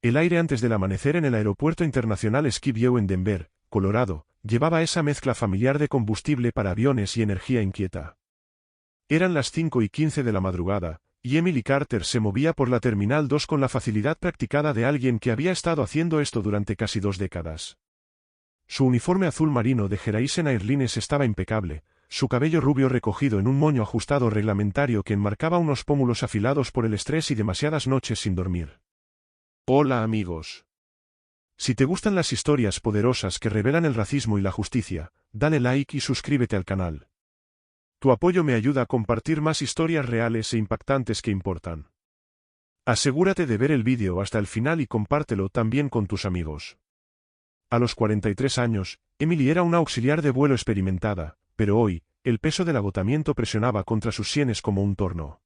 El aire antes del amanecer en el Aeropuerto Internacional Skip-View en Denver, Colorado, llevaba esa mezcla familiar de combustible para aviones y energía inquieta. Eran las 5:15 de la madrugada, y Emily Carter se movía por la Terminal 2 con la facilidad practicada de alguien que había estado haciendo esto durante casi 2 décadas. Su uniforme azul marino de Horizon Airlines estaba impecable, su cabello rubio recogido en un moño ajustado reglamentario que enmarcaba unos pómulos afilados por el estrés y demasiadas noches sin dormir. Hola amigos. Si te gustan las historias poderosas que revelan el racismo y la justicia, dale like y suscríbete al canal. Tu apoyo me ayuda a compartir más historias reales e impactantes que importan. Asegúrate de ver el vídeo hasta el final y compártelo también con tus amigos. A los 43 años, Emily era una auxiliar de vuelo experimentada, pero hoy, el peso del agotamiento presionaba contra sus sienes como un torno.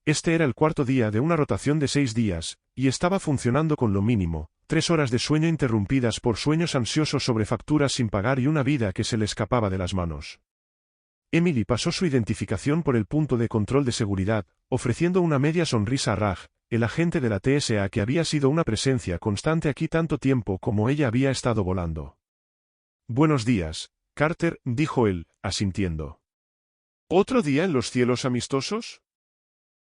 Este era el cuarto día de una rotación de 6 días, y estaba funcionando con lo mínimo, 3 horas de sueño interrumpidas por sueños ansiosos sobre facturas sin pagar y una vida que se le escapaba de las manos. Emily pasó su identificación por el punto de control de seguridad, ofreciendo una media sonrisa a Raj, el agente de la TSA que había sido una presencia constante aquí tanto tiempo como ella había estado volando. Buenos días, Carter, dijo él, asintiendo. ¿Otro día en los cielos amistosos?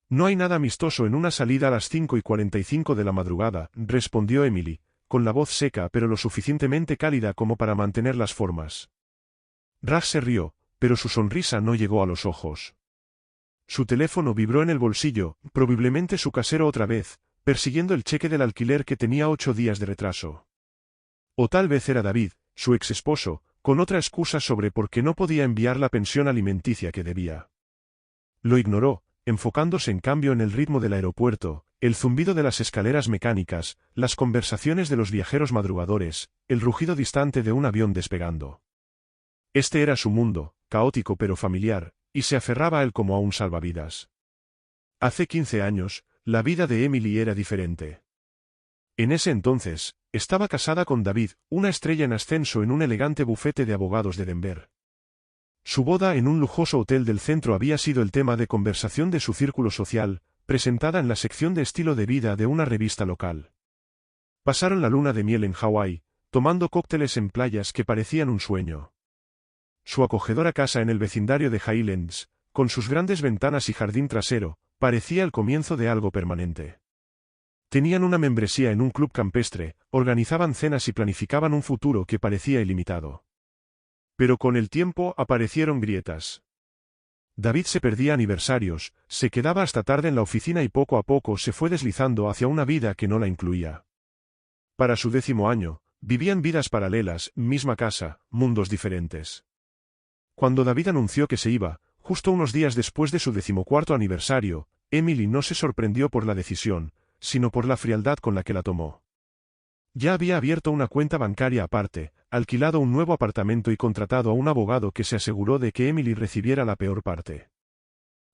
No hay nada amistoso en una salida a las 5:45 de la madrugada, respondió Emily, con la voz seca pero lo suficientemente cálida como para mantener las formas. Raj se rió, pero su sonrisa no llegó a los ojos. Su teléfono vibró en el bolsillo, probablemente su casero otra vez, persiguiendo el cheque del alquiler que tenía 8 días de retraso. O tal vez era David, su ex esposo, con otra excusa sobre por qué no podía enviar la pensión alimenticia que debía. Lo ignoró, enfocándose en cambio en el ritmo del aeropuerto, el zumbido de las escaleras mecánicas, las conversaciones de los viajeros madrugadores, el rugido distante de un avión despegando. Este era su mundo, caótico pero familiar, y se aferraba a él como a un salvavidas. Hace 15 años, la vida de Emily era diferente. En ese entonces, estaba casada con David, una estrella en ascenso en un elegante bufete de abogados de Denver. Su boda en un lujoso hotel del centro había sido el tema de conversación de su círculo social, presentada en la sección de estilo de vida de una revista local. Pasaron la luna de miel en Hawái, tomando cócteles en playas que parecían un sueño. Su acogedora casa en el vecindario de Highlands, con sus grandes ventanas y jardín trasero, parecía el comienzo de algo permanente. Tenían una membresía en un club campestre, organizaban cenas y planificaban un futuro que parecía ilimitado. Pero con el tiempo aparecieron grietas. David se perdía aniversarios, se quedaba hasta tarde en la oficina y poco a poco se fue deslizando hacia una vida que no la incluía. Para su 10º año, vivían vidas paralelas, misma casa, mundos diferentes. Cuando David anunció que se iba, justo unos días después de su 14º aniversario, Emily no se sorprendió por la decisión, sino por la frialdad con la que la tomó. Ya había abierto una cuenta bancaria aparte, alquilado un nuevo apartamento y contratado a un abogado que se aseguró de que Emily recibiera la peor parte.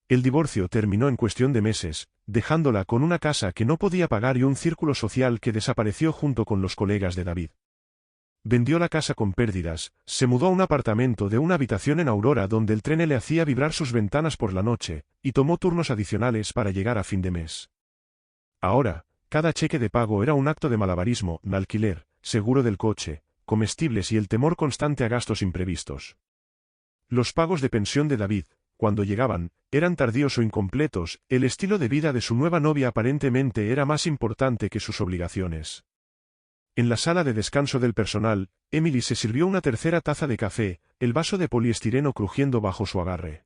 El divorcio terminó en cuestión de meses, dejándola con una casa que no podía pagar y un círculo social que desapareció junto con los colegas de David. Vendió la casa con pérdidas, se mudó a un apartamento de una habitación en Aurora donde el tren le hacía vibrar sus ventanas por la noche, y tomó turnos adicionales para llegar a fin de mes. Ahora, cada cheque de pago era un acto de malabarismo, alquiler, seguro del coche, comestibles y el temor constante a gastos imprevistos. Los pagos de pensión de David, cuando llegaban, eran tardíos o incompletos, el estilo de vida de su nueva novia aparentemente era más importante que sus obligaciones. En la sala de descanso del personal, Emily se sirvió una tercera taza de café, el vaso de poliestireno crujiendo bajo su agarre.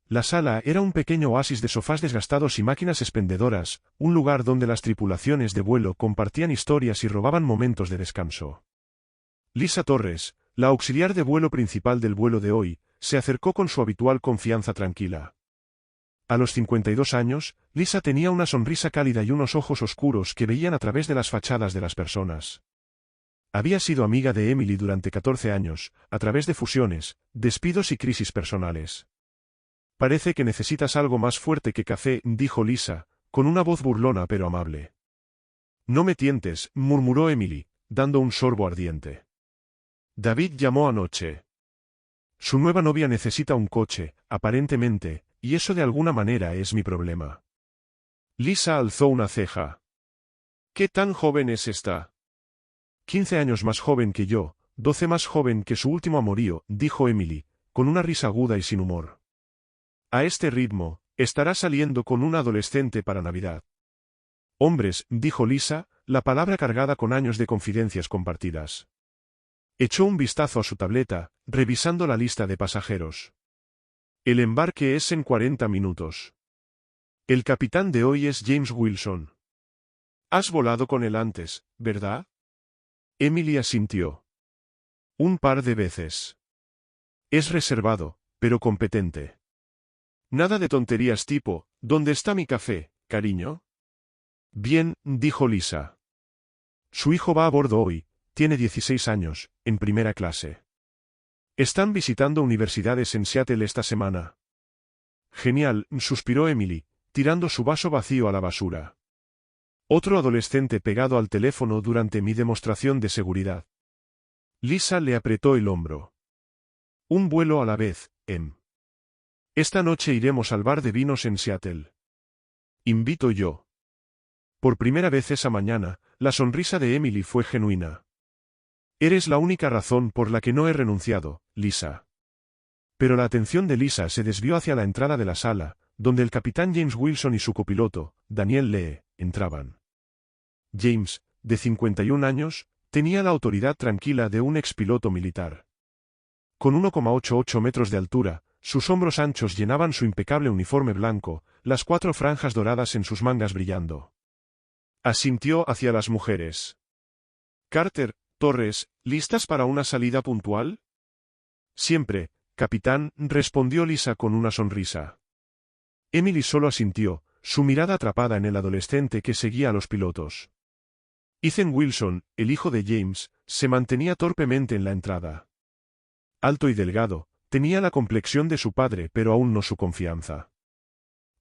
La sala era un pequeño oasis de sofás desgastados y máquinas expendedoras, un lugar donde las tripulaciones de vuelo compartían historias y robaban momentos de descanso. Lisa Torres, la auxiliar de vuelo principal del vuelo de hoy, se acercó con su habitual confianza tranquila. A los 52 años, Lisa tenía una sonrisa cálida y unos ojos oscuros que veían a través de las fachadas de las personas. Había sido amiga de Emily durante 14 años, a través de fusiones, despidos y crisis personales. Parece que necesitas algo más fuerte que café, dijo Lisa, con una voz burlona pero amable. No me tientes, murmuró Emily, dando un sorbo ardiente. David llamó anoche. Su nueva novia necesita un coche, aparentemente, y eso de alguna manera es mi problema. Lisa alzó una ceja. ¿Qué tan joven es esta? 15 años más joven que yo, 12 más joven que su último amorío, dijo Emily, con una risa aguda y sin humor. A este ritmo, estará saliendo con un adolescente para Navidad. Hombres, dijo Lisa, la palabra cargada con años de confidencias compartidas. Echó un vistazo a su tableta, revisando la lista de pasajeros. El embarque es en 40 minutos. El capitán de hoy es James Wilson. Has volado con él antes, ¿verdad? Emily asintió. Un par de veces. Es reservado, pero competente. Nada de tonterías tipo, ¿dónde está mi café, cariño? Bien, dijo Lisa. Su hijo va a bordo hoy, tiene 16 años, en primera clase. Están visitando universidades en Seattle esta semana. Genial, suspiró Emily, tirando su vaso vacío a la basura. Otro adolescente pegado al teléfono durante mi demostración de seguridad. Lisa le apretó el hombro. Un vuelo a la vez, Em. Esta noche iremos al bar de vinos en Seattle. Invito yo. Por primera vez esa mañana, la sonrisa de Emily fue genuina. Eres la única razón por la que no he renunciado, Lisa. Pero la atención de Lisa se desvió hacia la entrada de la sala, donde el capitán James Wilson y su copiloto, Daniel Lee, entraban. James, de 51 años, tenía la autoridad tranquila de un expiloto militar. Con 1,88 metros de altura, sus hombros anchos llenaban su impecable uniforme blanco, las 4 franjas doradas en sus mangas brillando. Asintió hacia las mujeres. Carter, Torres, ¿listas para una salida puntual? Siempre, capitán, respondió Lisa con una sonrisa. Emily solo asintió, su mirada atrapada en el adolescente que seguía a los pilotos. Ethan Wilson, el hijo de James, se mantenía torpemente en la entrada. Alto y delgado, tenía la complexión de su padre pero aún no su confianza.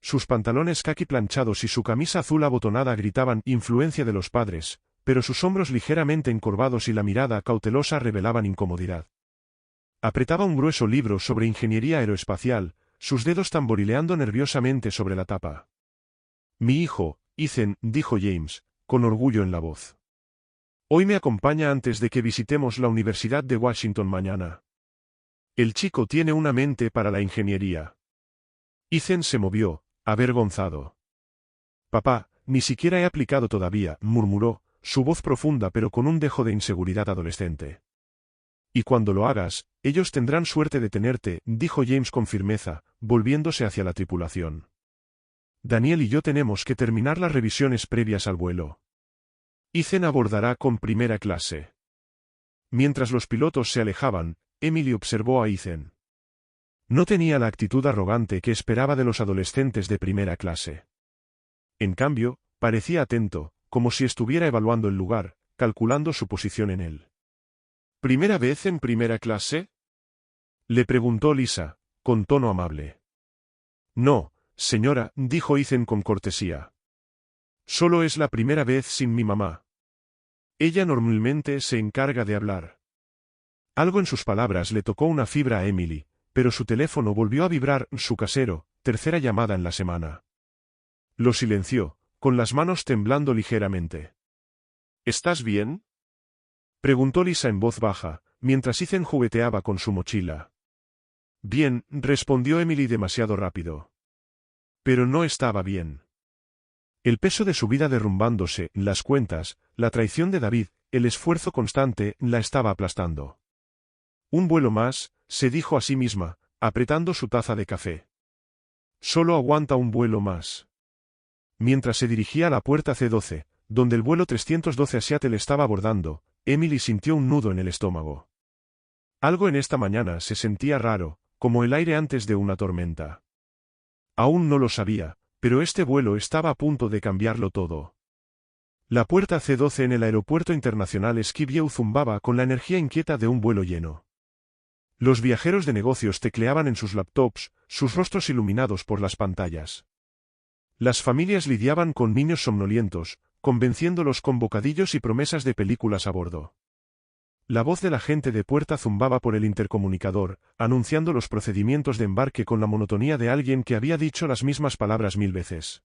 Sus pantalones caqui planchados y su camisa azul abotonada gritaban influencia de los padres, pero sus hombros ligeramente encorvados y la mirada cautelosa revelaban incomodidad. Apretaba un grueso libro sobre ingeniería aeroespacial, sus dedos tamborileando nerviosamente sobre la tapa. Mi hijo, Ethan, dijo James, con orgullo en la voz. Hoy me acompaña antes de que visitemos la Universidad de Washington mañana. El chico tiene una mente para la ingeniería. Ethan se movió, avergonzado. Papá, ni siquiera he aplicado todavía, murmuró, su voz profunda pero con un dejo de inseguridad adolescente. Y cuando lo hagas, ellos tendrán suerte de tenerte, dijo James con firmeza, volviéndose hacia la tripulación. Daniel y yo tenemos que terminar las revisiones previas al vuelo. Ethan abordará con primera clase. Mientras los pilotos se alejaban, Emily observó a Ethan. No tenía la actitud arrogante que esperaba de los adolescentes de primera clase. En cambio, parecía atento, como si estuviera evaluando el lugar, calculando su posición en él. ¿Primera vez en primera clase? Le preguntó Lisa, con tono amable. No, señora, dijo Ethan con cortesía. Solo es la primera vez sin mi mamá. Ella normalmente se encarga de hablar. Algo en sus palabras le tocó una fibra a Emily, pero su teléfono volvió a vibrar, su casero, tercera llamada en la semana. Lo silenció, con las manos temblando ligeramente. ¿Estás bien? Preguntó Lisa en voz baja, mientras Ethan jugueteaba con su mochila. Bien, respondió Emily demasiado rápido. Pero no estaba bien. El peso de su vida derrumbándose, las cuentas, la traición de David, el esfuerzo constante, la estaba aplastando. Un vuelo más, se dijo a sí misma, apretando su taza de café. Solo aguanta un vuelo más. Mientras se dirigía a la puerta C-12, donde el vuelo 312 a Seattle estaba abordando, Emily sintió un nudo en el estómago. Algo en esta mañana se sentía raro, como el aire antes de una tormenta. Aún no lo sabía, pero este vuelo estaba a punto de cambiarlo todo. La puerta C-12 en el aeropuerto internacional Skip zumbaba con la energía inquieta de un vuelo lleno. Los viajeros de negocios tecleaban en sus laptops, sus rostros iluminados por las pantallas. Las familias lidiaban con niños somnolientos, convenciéndolos con bocadillos y promesas de películas a bordo. La voz del agente de puerta zumbaba por el intercomunicador, anunciando los procedimientos de embarque con la monotonía de alguien que había dicho las mismas palabras 1000 veces.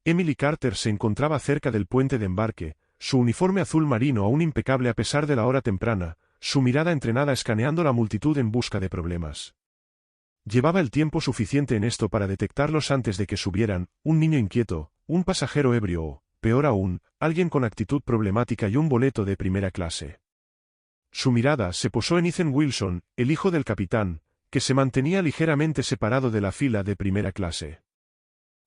Emily Carter se encontraba cerca del puente de embarque, su uniforme azul marino aún impecable a pesar de la hora temprana, su mirada entrenada escaneando la multitud en busca de problemas. Llevaba el tiempo suficiente en esto para detectarlos antes de que subieran, un niño inquieto, un pasajero ebrio o, peor aún, alguien con actitud problemática y un boleto de primera clase. Su mirada se posó en Ethan Wilson, el hijo del capitán, que se mantenía ligeramente separado de la fila de primera clase.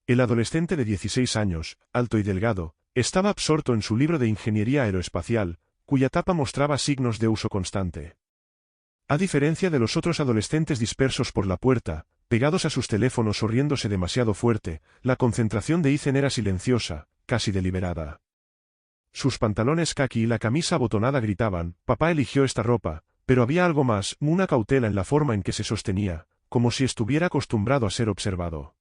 El adolescente de 16 años, alto y delgado, estaba absorto en su libro de ingeniería aeroespacial, cuya tapa mostraba signos de uso constante. A diferencia de los otros adolescentes dispersos por la puerta, pegados a sus teléfonos o riéndose demasiado fuerte, la concentración de Ethan era silenciosa, casi deliberada. Sus pantalones caqui y la camisa abotonada gritaban, «Papá eligió esta ropa», pero había algo más, una cautela en la forma en que se sostenía, como si estuviera acostumbrado a ser observado.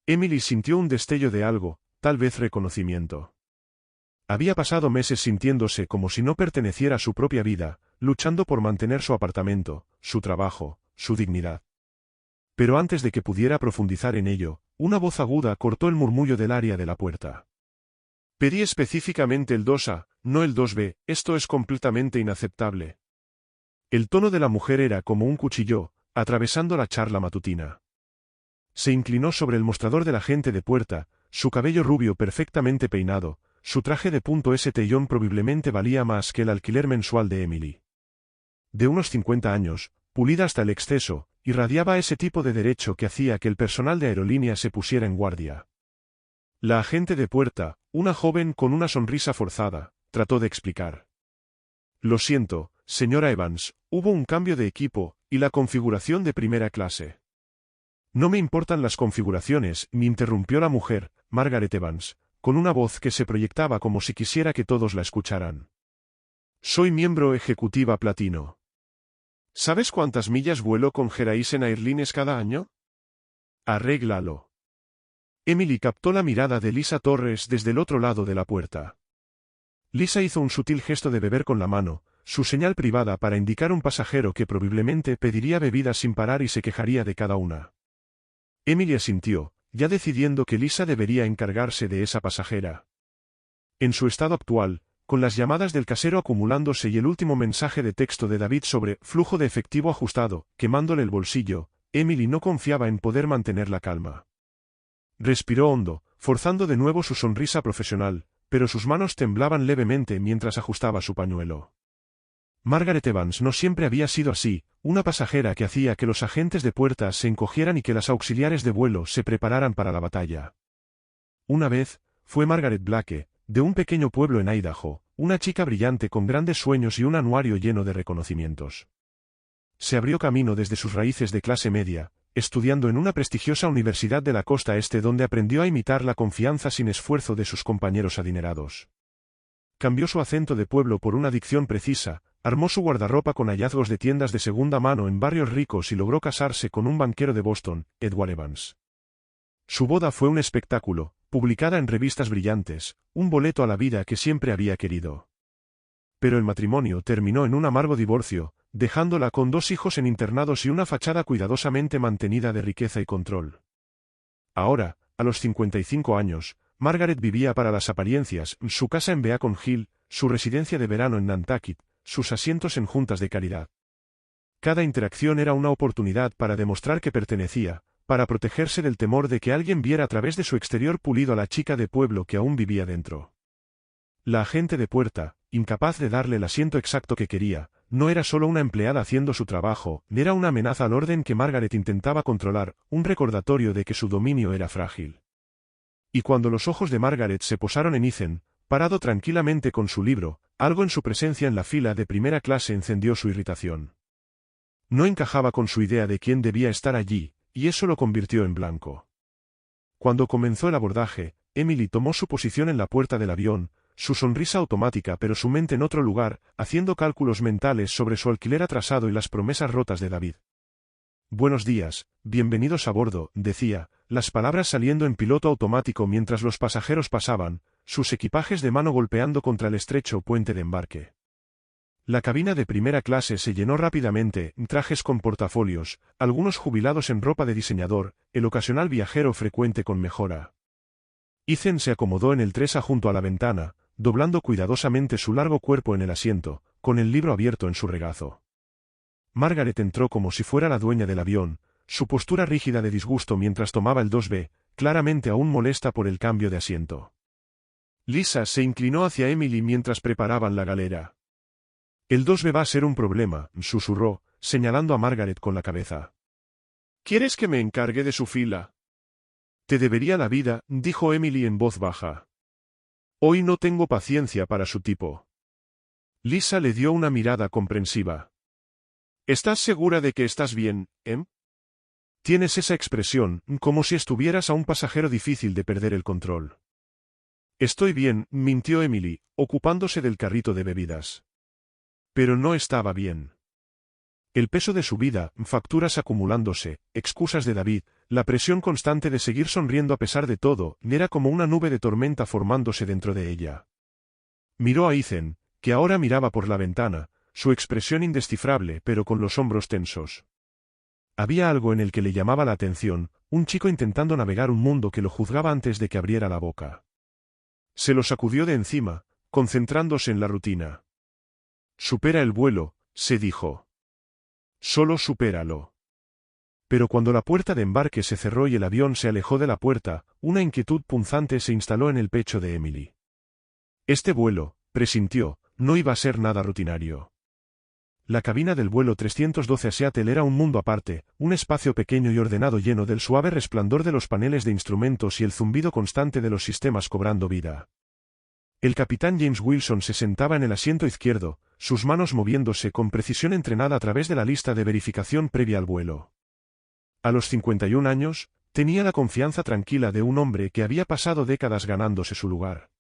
Emily sintió un destello de algo, tal vez reconocimiento. Había pasado meses sintiéndose como si no perteneciera a su propia vida, luchando por mantener su apartamento, su trabajo, su dignidad. Pero antes de que pudiera profundizar en ello, una voz aguda cortó el murmullo del área de la puerta. «Pedí específicamente el 2A, no el 2B, esto es completamente inaceptable». El tono de la mujer era como un cuchillo, atravesando la charla matutina. Se inclinó sobre el mostrador del agente de puerta, su cabello rubio perfectamente peinado, su traje de punto St. probablemente valía más que el alquiler mensual de Emily. De unos 50 años, pulida hasta el exceso, irradiaba ese tipo de derecho que hacía que el personal de aerolínea se pusiera en guardia. La agente de puerta, una joven con una sonrisa forzada, trató de explicar. «Lo siento, señora Evans, hubo un cambio de equipo, y la configuración de primera clase». «No me importan las configuraciones», me interrumpió la mujer, Margaret Evans, con una voz que se proyectaba como si quisiera que todos la escucharan. «Soy miembro ejecutiva platino». «¿Sabes cuántas millas vuelo con Geraisen Airlines cada año?» «Arréglalo». Emily captó la mirada de Lisa Torres desde el otro lado de la puerta. Lisa hizo un sutil gesto de beber con la mano, su señal privada para indicar un pasajero que probablemente pediría bebidas sin parar y se quejaría de cada una. Emily asintió, ya decidiendo que Lisa debería encargarse de esa pasajera. En su estado actual, con las llamadas del casero acumulándose y el último mensaje de texto de David sobre flujo de efectivo ajustado, quemándole el bolsillo, Emily no confiaba en poder mantener la calma. Respiró hondo, forzando de nuevo su sonrisa profesional, pero sus manos temblaban levemente mientras ajustaba su pañuelo. Margaret Evans no siempre había sido así, una pasajera que hacía que los agentes de puertas se encogieran y que las auxiliares de vuelo se prepararan para la batalla. Una vez, fue Margaret Blake, de un pequeño pueblo en Idaho, una chica brillante con grandes sueños y un anuario lleno de reconocimientos. Se abrió camino desde sus raíces de clase media, estudiando en una prestigiosa universidad de la costa este donde aprendió a imitar la confianza sin esfuerzo de sus compañeros adinerados. Cambió su acento de pueblo por una dicción precisa, armó su guardarropa con hallazgos de tiendas de segunda mano en barrios ricos y logró casarse con un banquero de Boston, Edward Evans. Su boda fue un espectáculo, publicada en revistas brillantes, un boleto a la vida que siempre había querido. Pero el matrimonio terminó en un amargo divorcio, dejándola con 2 hijos en internados y una fachada cuidadosamente mantenida de riqueza y control. Ahora, a los 55 años, Margaret vivía para las apariencias, su casa en Beacon Hill, su residencia de verano en Nantucket, sus asientos en juntas de caridad. Cada interacción era una oportunidad para demostrar que pertenecía, para protegerse del temor de que alguien viera a través de su exterior pulido a la chica de pueblo que aún vivía dentro. La agente de puerta, incapaz de darle el asiento exacto que quería, no era solo una empleada haciendo su trabajo, era una amenaza al orden que Margaret intentaba controlar, un recordatorio de que su dominio era frágil. Y cuando los ojos de Margaret se posaron en Ethan, parado tranquilamente con su libro, algo en su presencia en la fila de primera clase encendió su irritación. No encajaba con su idea de quién debía estar allí, y eso lo convirtió en blanco. Cuando comenzó el abordaje, Emily tomó su posición en la puerta del avión, su sonrisa automática pero su mente en otro lugar, haciendo cálculos mentales sobre su alquiler atrasado y las promesas rotas de David. «Buenos días, bienvenidos a bordo», decía, las palabras saliendo en piloto automático mientras los pasajeros pasaban, sus equipajes de mano golpeando contra el estrecho puente de embarque. La cabina de primera clase se llenó rápidamente, trajes con portafolios, algunos jubilados en ropa de diseñador, el ocasional viajero frecuente con mejora. Ethan se acomodó en el tresa junto a la ventana, doblando cuidadosamente su largo cuerpo en el asiento, con el libro abierto en su regazo. Margaret entró como si fuera la dueña del avión, su postura rígida de disgusto mientras tomaba el 2B, claramente aún molesta por el cambio de asiento. Lisa se inclinó hacia Emily mientras preparaban la galera. El 2B va a ser un problema, susurró, señalando a Margaret con la cabeza. ¿Quieres que me encargue de su fila? Te debería la vida, dijo Emily en voz baja. Hoy no tengo paciencia para su tipo. Lisa le dio una mirada comprensiva. ¿Estás segura de que estás bien, Em? Tienes esa expresión, como si estuvieras a un pasajero difícil de perder el control. Estoy bien, mintió Emily, ocupándose del carrito de bebidas. Pero no estaba bien. El peso de su vida, facturas acumulándose, excusas de David, la presión constante de seguir sonriendo a pesar de todo, era como una nube de tormenta formándose dentro de ella. Miró a Ethan, que ahora miraba por la ventana, su expresión indescifrable pero con los hombros tensos. Había algo en el que le llamaba la atención, un chico intentando navegar un mundo que lo juzgaba antes de que abriera la boca. Se lo sacudió de encima, concentrándose en la rutina. Supera el vuelo, se dijo. Solo supéralo. Pero cuando la puerta de embarque se cerró y el avión se alejó de la puerta, una inquietud punzante se instaló en el pecho de Emily. Este vuelo, presintió, no iba a ser nada rutinario. La cabina del vuelo 312 a Seattle era un mundo aparte, un espacio pequeño y ordenado lleno del suave resplandor de los paneles de instrumentos y el zumbido constante de los sistemas cobrando vida. El capitán James Wilson se sentaba en el asiento izquierdo, sus manos moviéndose con precisión entrenada a través de la lista de verificación previa al vuelo. A los 51 años, tenía la confianza tranquila de un hombre que había pasado décadas ganándose su lugar.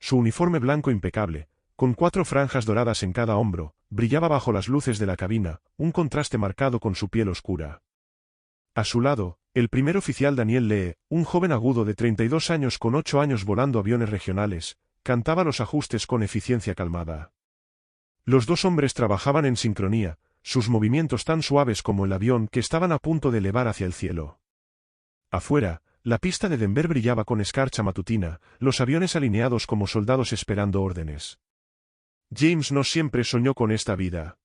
Su uniforme blanco impecable, con 4 franjas doradas en cada hombro, brillaba bajo las luces de la cabina, un contraste marcado con su piel oscura. A su lado, el primer oficial Daniel Lee, un joven agudo de 32 años con 8 años volando aviones regionales, cantaba los ajustes con eficiencia calmada. Los dos hombres trabajaban en sincronía, sus movimientos tan suaves como el avión que estaban a punto de elevar hacia el cielo. Afuera, la pista de Denver brillaba con escarcha matutina, los aviones alineados como soldados esperando órdenes. James no siempre soñó con esta vida.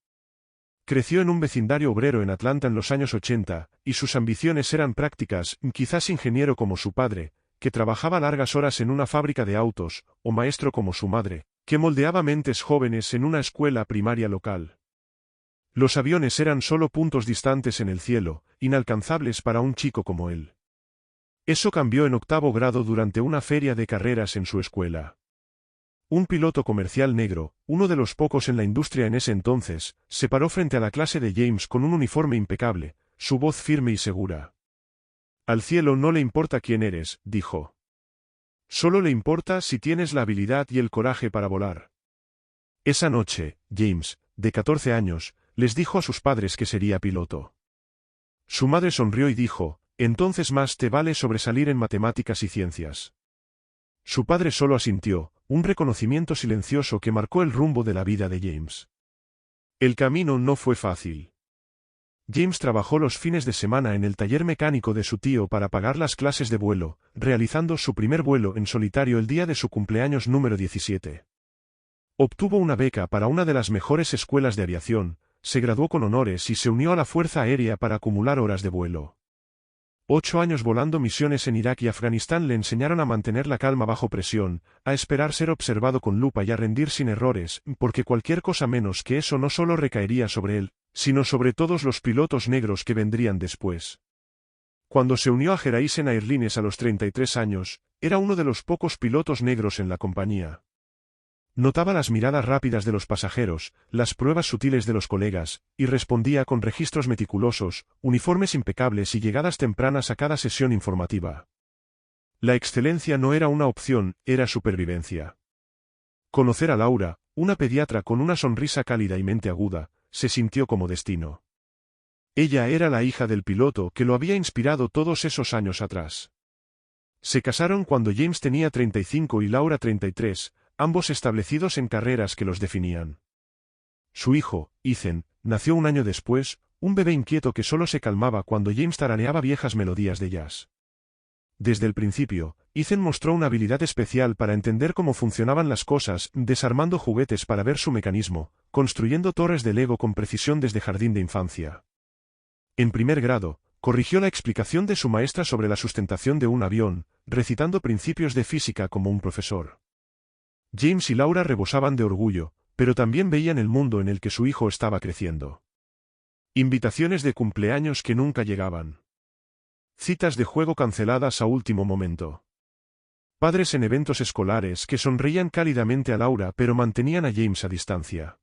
Creció en un vecindario obrero en Atlanta en los años 80, y sus ambiciones eran prácticas, quizás ingeniero como su padre, que trabajaba largas horas en una fábrica de autos, o maestro como su madre, que moldeaba mentes jóvenes en una escuela primaria local. Los aviones eran solo puntos distantes en el cielo, inalcanzables para un chico como él. Eso cambió en 8º grado durante una feria de carreras en su escuela. Un piloto comercial negro, uno de los pocos en la industria en ese entonces, se paró frente a la clase de James con un uniforme impecable, su voz firme y segura. Al cielo no le importa quién eres, dijo. Solo le importa si tienes la habilidad y el coraje para volar. Esa noche, James, de 14 años, les dijo a sus padres que sería piloto. Su madre sonrió y dijo, entonces más te vale sobresalir en matemáticas y ciencias. Su padre solo asintió, un reconocimiento silencioso que marcó el rumbo de la vida de James. El camino no fue fácil. James trabajó los fines de semana en el taller mecánico de su tío para pagar las clases de vuelo, realizando su primer vuelo en solitario el día de su cumpleaños número 17. Obtuvo una beca para una de las mejores escuelas de aviación, se graduó con honores y se unió a la Fuerza Aérea para acumular horas de vuelo. 8 años volando misiones en Irak y Afganistán le enseñaron a mantener la calma bajo presión, a esperar ser observado con lupa y a rendir sin errores, porque cualquier cosa menos que eso no solo recaería sobre él, sino sobre todos los pilotos negros que vendrían después. Cuando se unió a Horizon Airlines a los 33 años, era uno de los pocos pilotos negros en la compañía. Notaba las miradas rápidas de los pasajeros, las pruebas sutiles de los colegas, y respondía con registros meticulosos, uniformes impecables y llegadas tempranas a cada sesión informativa. La excelencia no era una opción, era supervivencia. Conocer a Laura, una pediatra con una sonrisa cálida y mente aguda, se sintió como destino. Ella era la hija del piloto que lo había inspirado todos esos años atrás. Se casaron cuando James tenía 35 y Laura 33, ambos establecidos en carreras que los definían. Su hijo, Ethan, nació un año después, un bebé inquieto que solo se calmaba cuando James tarareaba viejas melodías de jazz. Desde el principio, Ethan mostró una habilidad especial para entender cómo funcionaban las cosas, desarmando juguetes para ver su mecanismo, construyendo torres de Lego con precisión desde jardín de infancia. En primer grado, corrigió la explicación de su maestra sobre la sustentación de un avión, recitando principios de física como un profesor. James y Laura rebosaban de orgullo, pero también veían el mundo en el que su hijo estaba creciendo. Invitaciones de cumpleaños que nunca llegaban. Citas de juego canceladas a último momento. Padres en eventos escolares que sonreían cálidamente a Laura pero mantenían a James a distancia.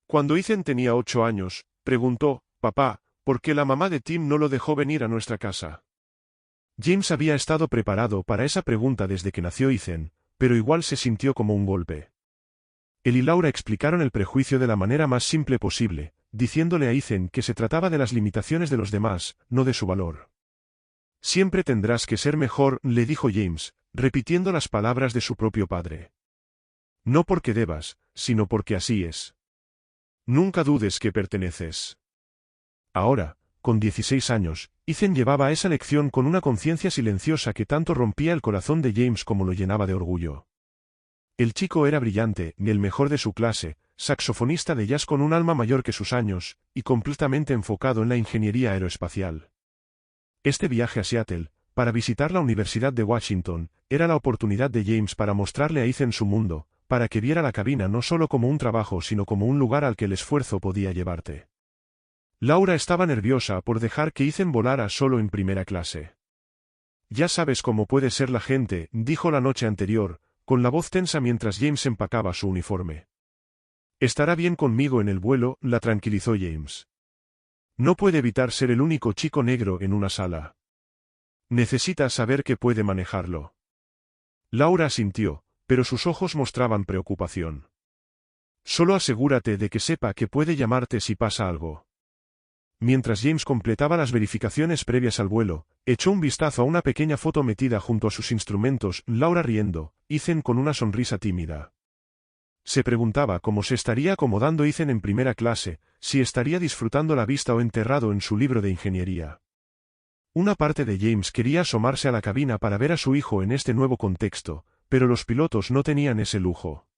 Cuando Ethan tenía 8 años, preguntó, «Papá, ¿por qué la mamá de Tim no lo dejó venir a nuestra casa?» James había estado preparado para esa pregunta desde que nació Ethan, pero igual se sintió como un golpe. Él y Laura explicaron el prejuicio de la manera más simple posible, diciéndole a Ethan que se trataba de las limitaciones de los demás, no de su valor. «Siempre tendrás que ser mejor», le dijo James, repitiendo las palabras de su propio padre. «No porque debas, sino porque así es. Nunca dudes que perteneces». Ahora, con 16 años, Ethan llevaba esa lección con una conciencia silenciosa que tanto rompía el corazón de James como lo llenaba de orgullo. El chico era brillante, el mejor de su clase, saxofonista de jazz con un alma mayor que sus años, y completamente enfocado en la ingeniería aeroespacial. Este viaje a Seattle, para visitar la Universidad de Washington, era la oportunidad de James para mostrarle a Ethan su mundo, para que viera la cabina no solo como un trabajo sino como un lugar al que el esfuerzo podía llevarte. Laura estaba nerviosa por dejar que Ethan volara solo en primera clase. «Ya sabes cómo puede ser la gente», dijo la noche anterior, con la voz tensa mientras James empacaba su uniforme. «Estará bien conmigo en el vuelo», la tranquilizó James. «No puede evitar ser el único chico negro en una sala. Necesita saber que puede manejarlo». Laura asintió, pero sus ojos mostraban preocupación. «Solo asegúrate de que sepa que puede llamarte si pasa algo». Mientras James completaba las verificaciones previas al vuelo, echó un vistazo a una pequeña foto metida junto a sus instrumentos, Laura riendo, Ethan con una sonrisa tímida. Se preguntaba cómo se estaría acomodando Ethan en primera clase, si estaría disfrutando la vista o enterrado en su libro de ingeniería. Una parte de James quería asomarse a la cabina para ver a su hijo en este nuevo contexto, pero los pilotos no tenían ese lujo.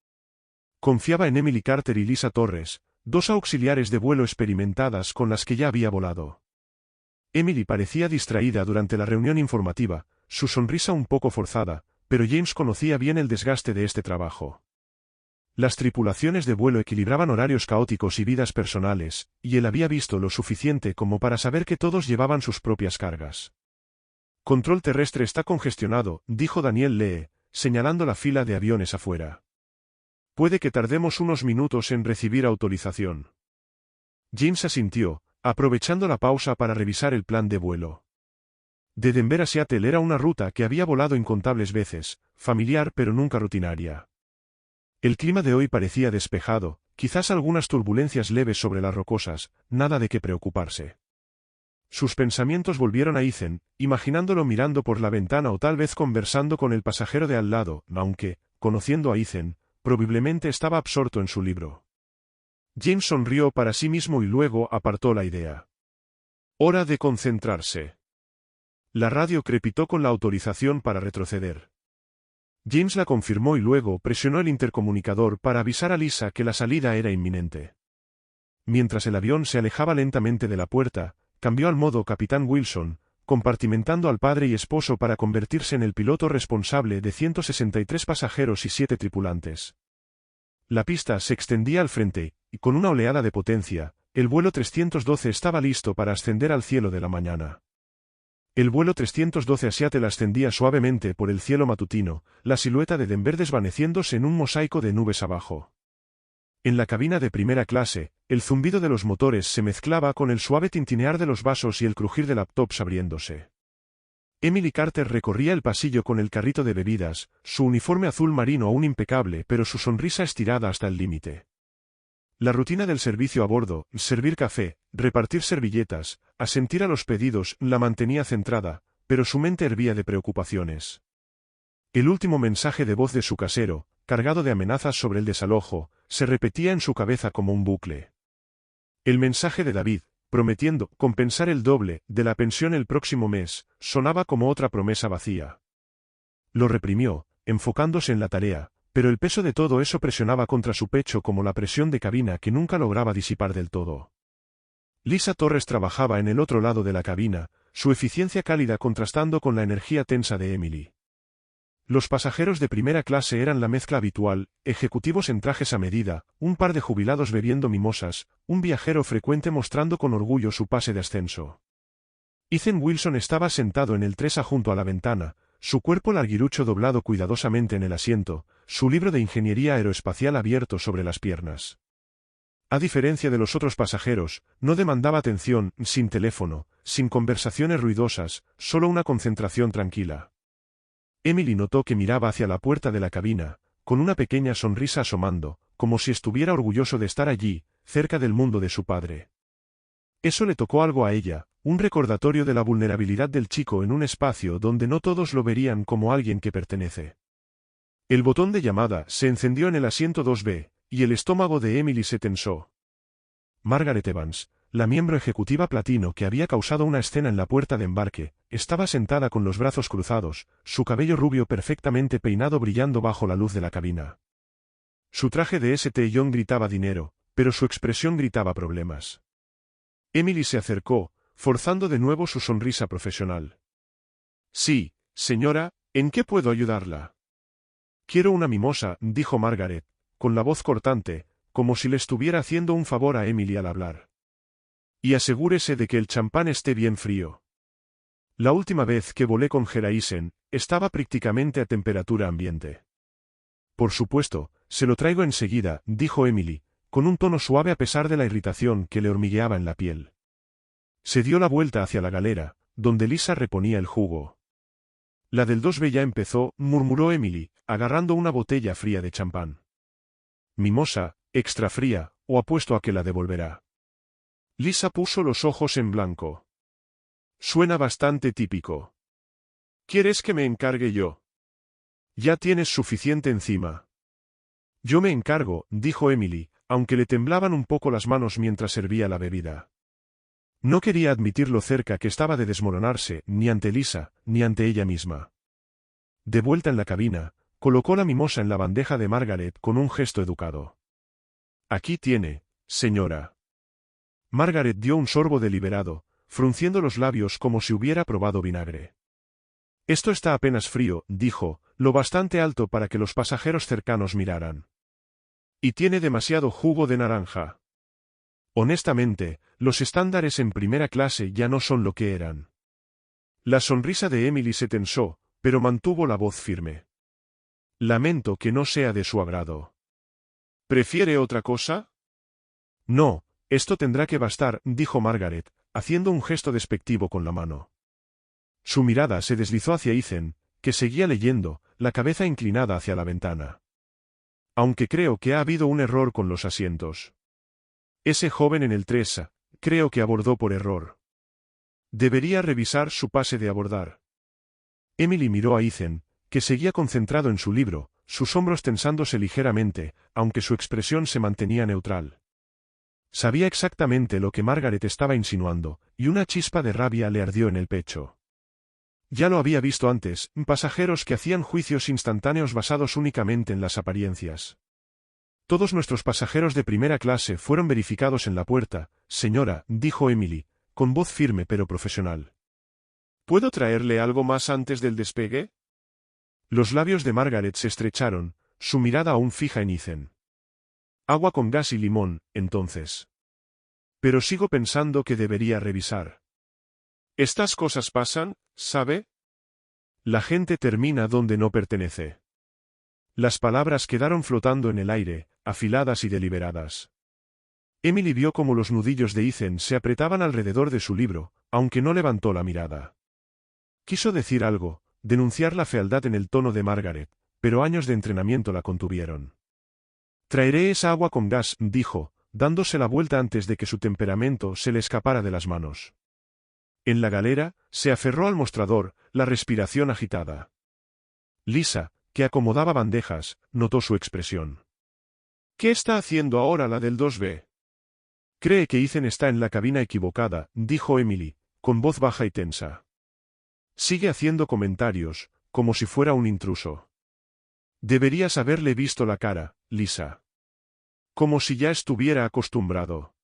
Confiaba en Emily Carter y Lisa Torres, dos auxiliares de vuelo experimentadas con las que ya había volado. Emily parecía distraída durante la reunión informativa, su sonrisa un poco forzada, pero James conocía bien el desgaste de este trabajo. Las tripulaciones de vuelo equilibraban horarios caóticos y vidas personales, y él había visto lo suficiente como para saber que todos llevaban sus propias cargas. «Control terrestre está congestionado», dijo Daniel Lee, señalando la fila de aviones afuera. «Puede que tardemos unos minutos en recibir autorización». James asintió, aprovechando la pausa para revisar el plan de vuelo. De Denver a Seattle era una ruta que había volado incontables veces, familiar pero nunca rutinaria. El clima de hoy parecía despejado, quizás algunas turbulencias leves sobre las rocosas, nada de qué preocuparse. Sus pensamientos volvieron a Ethan, imaginándolo mirando por la ventana o tal vez conversando con el pasajero de al lado, aunque, conociendo a Ethan, probablemente estaba absorto en su libro. James sonrió para sí mismo y luego apartó la idea. Hora de concentrarse. La radio crepitó con la autorización para retroceder. James la confirmó y luego presionó el intercomunicador para avisar a Lisa que la salida era inminente. Mientras el avión se alejaba lentamente de la puerta, cambió al modo Capitán Wilson, compartimentando al padre y esposo para convertirse en el piloto responsable de 163 pasajeros y 7 tripulantes. La pista se extendía al frente, y con una oleada de potencia, el vuelo 312 estaba listo para ascender al cielo de la mañana. El vuelo 312 a Seattle ascendía suavemente por el cielo matutino, la silueta de Denver desvaneciéndose en un mosaico de nubes abajo. En la cabina de primera clase, el zumbido de los motores se mezclaba con el suave tintinear de los vasos y el crujir de laptops abriéndose. Emily Carter recorría el pasillo con el carrito de bebidas, su uniforme azul marino aún impecable pero su sonrisa estirada hasta el límite. La rutina del servicio a bordo, servir café, repartir servilletas, asentir a los pedidos, la mantenía centrada, pero su mente hervía de preocupaciones. El último mensaje de voz de su casero, cargado de amenazas sobre el desalojo, se repetía en su cabeza como un bucle. El mensaje de David, prometiendo compensar el doble de la pensión el próximo mes, sonaba como otra promesa vacía. Lo reprimió, enfocándose en la tarea, pero el peso de todo eso presionaba contra su pecho como la presión de cabina que nunca lograba disipar del todo. Lisa Torres trabajaba en el otro lado de la cabina, su eficiencia cálida contrastando con la energía tensa de Emily. Los pasajeros de primera clase eran la mezcla habitual, ejecutivos en trajes a medida, un par de jubilados bebiendo mimosas, un viajero frecuente mostrando con orgullo su pase de ascenso. Ethan Wilson estaba sentado en el tresa junto a la ventana, su cuerpo larguirucho doblado cuidadosamente en el asiento, su libro de ingeniería aeroespacial abierto sobre las piernas. A diferencia de los otros pasajeros, no demandaba atención, sin teléfono, sin conversaciones ruidosas, solo una concentración tranquila. Emily notó que miraba hacia la puerta de la cabina, con una pequeña sonrisa asomando, como si estuviera orgulloso de estar allí, cerca del mundo de su padre. Eso le tocó algo a ella, un recordatorio de la vulnerabilidad del chico en un espacio donde no todos lo verían como alguien que pertenece. El botón de llamada se encendió en el asiento 2B, y el estómago de Emily se tensó. Margaret Evans, la miembro ejecutiva platino que había causado una escena en la puerta de embarque, estaba sentada con los brazos cruzados, su cabello rubio perfectamente peinado brillando bajo la luz de la cabina. Su traje de St. John gritaba dinero, pero su expresión gritaba problemas. Emily se acercó, forzando de nuevo su sonrisa profesional. Sí, señora, ¿en qué puedo ayudarla? Quiero una mimosa, dijo Margaret, con la voz cortante, como si le estuviera haciendo un favor a Emily al hablar. Y asegúrese de que el champán esté bien frío. La última vez que volé con Geraisen, estaba prácticamente a temperatura ambiente. Por supuesto, se lo traigo enseguida, dijo Emily, con un tono suave a pesar de la irritación que le hormigueaba en la piel. Se dio la vuelta hacia la galera, donde Lisa reponía el jugo. La del 2B ya empezó, murmuró Emily, agarrando una botella fría de champán. Mimosa, extra fría, o apuesto a que la devolverá. Lisa puso los ojos en blanco. Suena bastante típico. ¿Quieres que me encargue yo? Ya tienes suficiente encima. Yo me encargo, dijo Emily, aunque le temblaban un poco las manos mientras servía la bebida. No quería admitir lo cerca que estaba de desmoronarse, ni ante Lisa, ni ante ella misma. De vuelta en la cabina, colocó la mimosa en la bandeja de Margaret con un gesto educado. Aquí tiene, señora. Margaret dio un sorbo deliberado, frunciendo los labios como si hubiera probado vinagre. Esto está apenas frío, dijo, lo bastante alto para que los pasajeros cercanos miraran. Y tiene demasiado jugo de naranja. Honestamente, los estándares en primera clase ya no son lo que eran. La sonrisa de Emily se tensó, pero mantuvo la voz firme. Lamento que no sea de su agrado. ¿Prefiere otra cosa? No, esto tendrá que bastar, dijo Margaret, haciendo un gesto despectivo con la mano. Su mirada se deslizó hacia Ethan, que seguía leyendo, la cabeza inclinada hacia la ventana. Aunque creo que ha habido un error con los asientos. Ese joven en el 3A, creo que abordó por error. Debería revisar su pase de abordar. Emily miró a Ethan, que seguía concentrado en su libro, sus hombros tensándose ligeramente, aunque su expresión se mantenía neutral. Sabía exactamente lo que Margaret estaba insinuando, y una chispa de rabia le ardió en el pecho. Ya lo había visto antes, pasajeros que hacían juicios instantáneos basados únicamente en las apariencias. Todos nuestros pasajeros de primera clase fueron verificados en la puerta, señora, dijo Emily, con voz firme pero profesional. ¿Puedo traerle algo más antes del despegue? Los labios de Margaret se estrecharon, su mirada aún fija en Ethan. Agua con gas y limón, entonces. Pero sigo pensando que debería revisar. Estas cosas pasan, ¿sabe? La gente termina donde no pertenece. Las palabras quedaron flotando en el aire, afiladas y deliberadas. Emily vio cómo los nudillos de Ethan se apretaban alrededor de su libro, aunque no levantó la mirada. Quiso decir algo, denunciar la fealdad en el tono de Margaret, pero años de entrenamiento la contuvieron. Traeré esa agua con gas, dijo, dándose la vuelta antes de que su temperamento se le escapara de las manos. En la galera, se aferró al mostrador, la respiración agitada. Lisa, que acomodaba bandejas, notó su expresión. ¿Qué está haciendo ahora la del 2B? Cree que Ethan está en la cabina equivocada, dijo Emily, con voz baja y tensa. Sigue haciendo comentarios, como si fuera un intruso. Deberías haberle visto la cara, Lisa. Como si ya estuviera acostumbrado.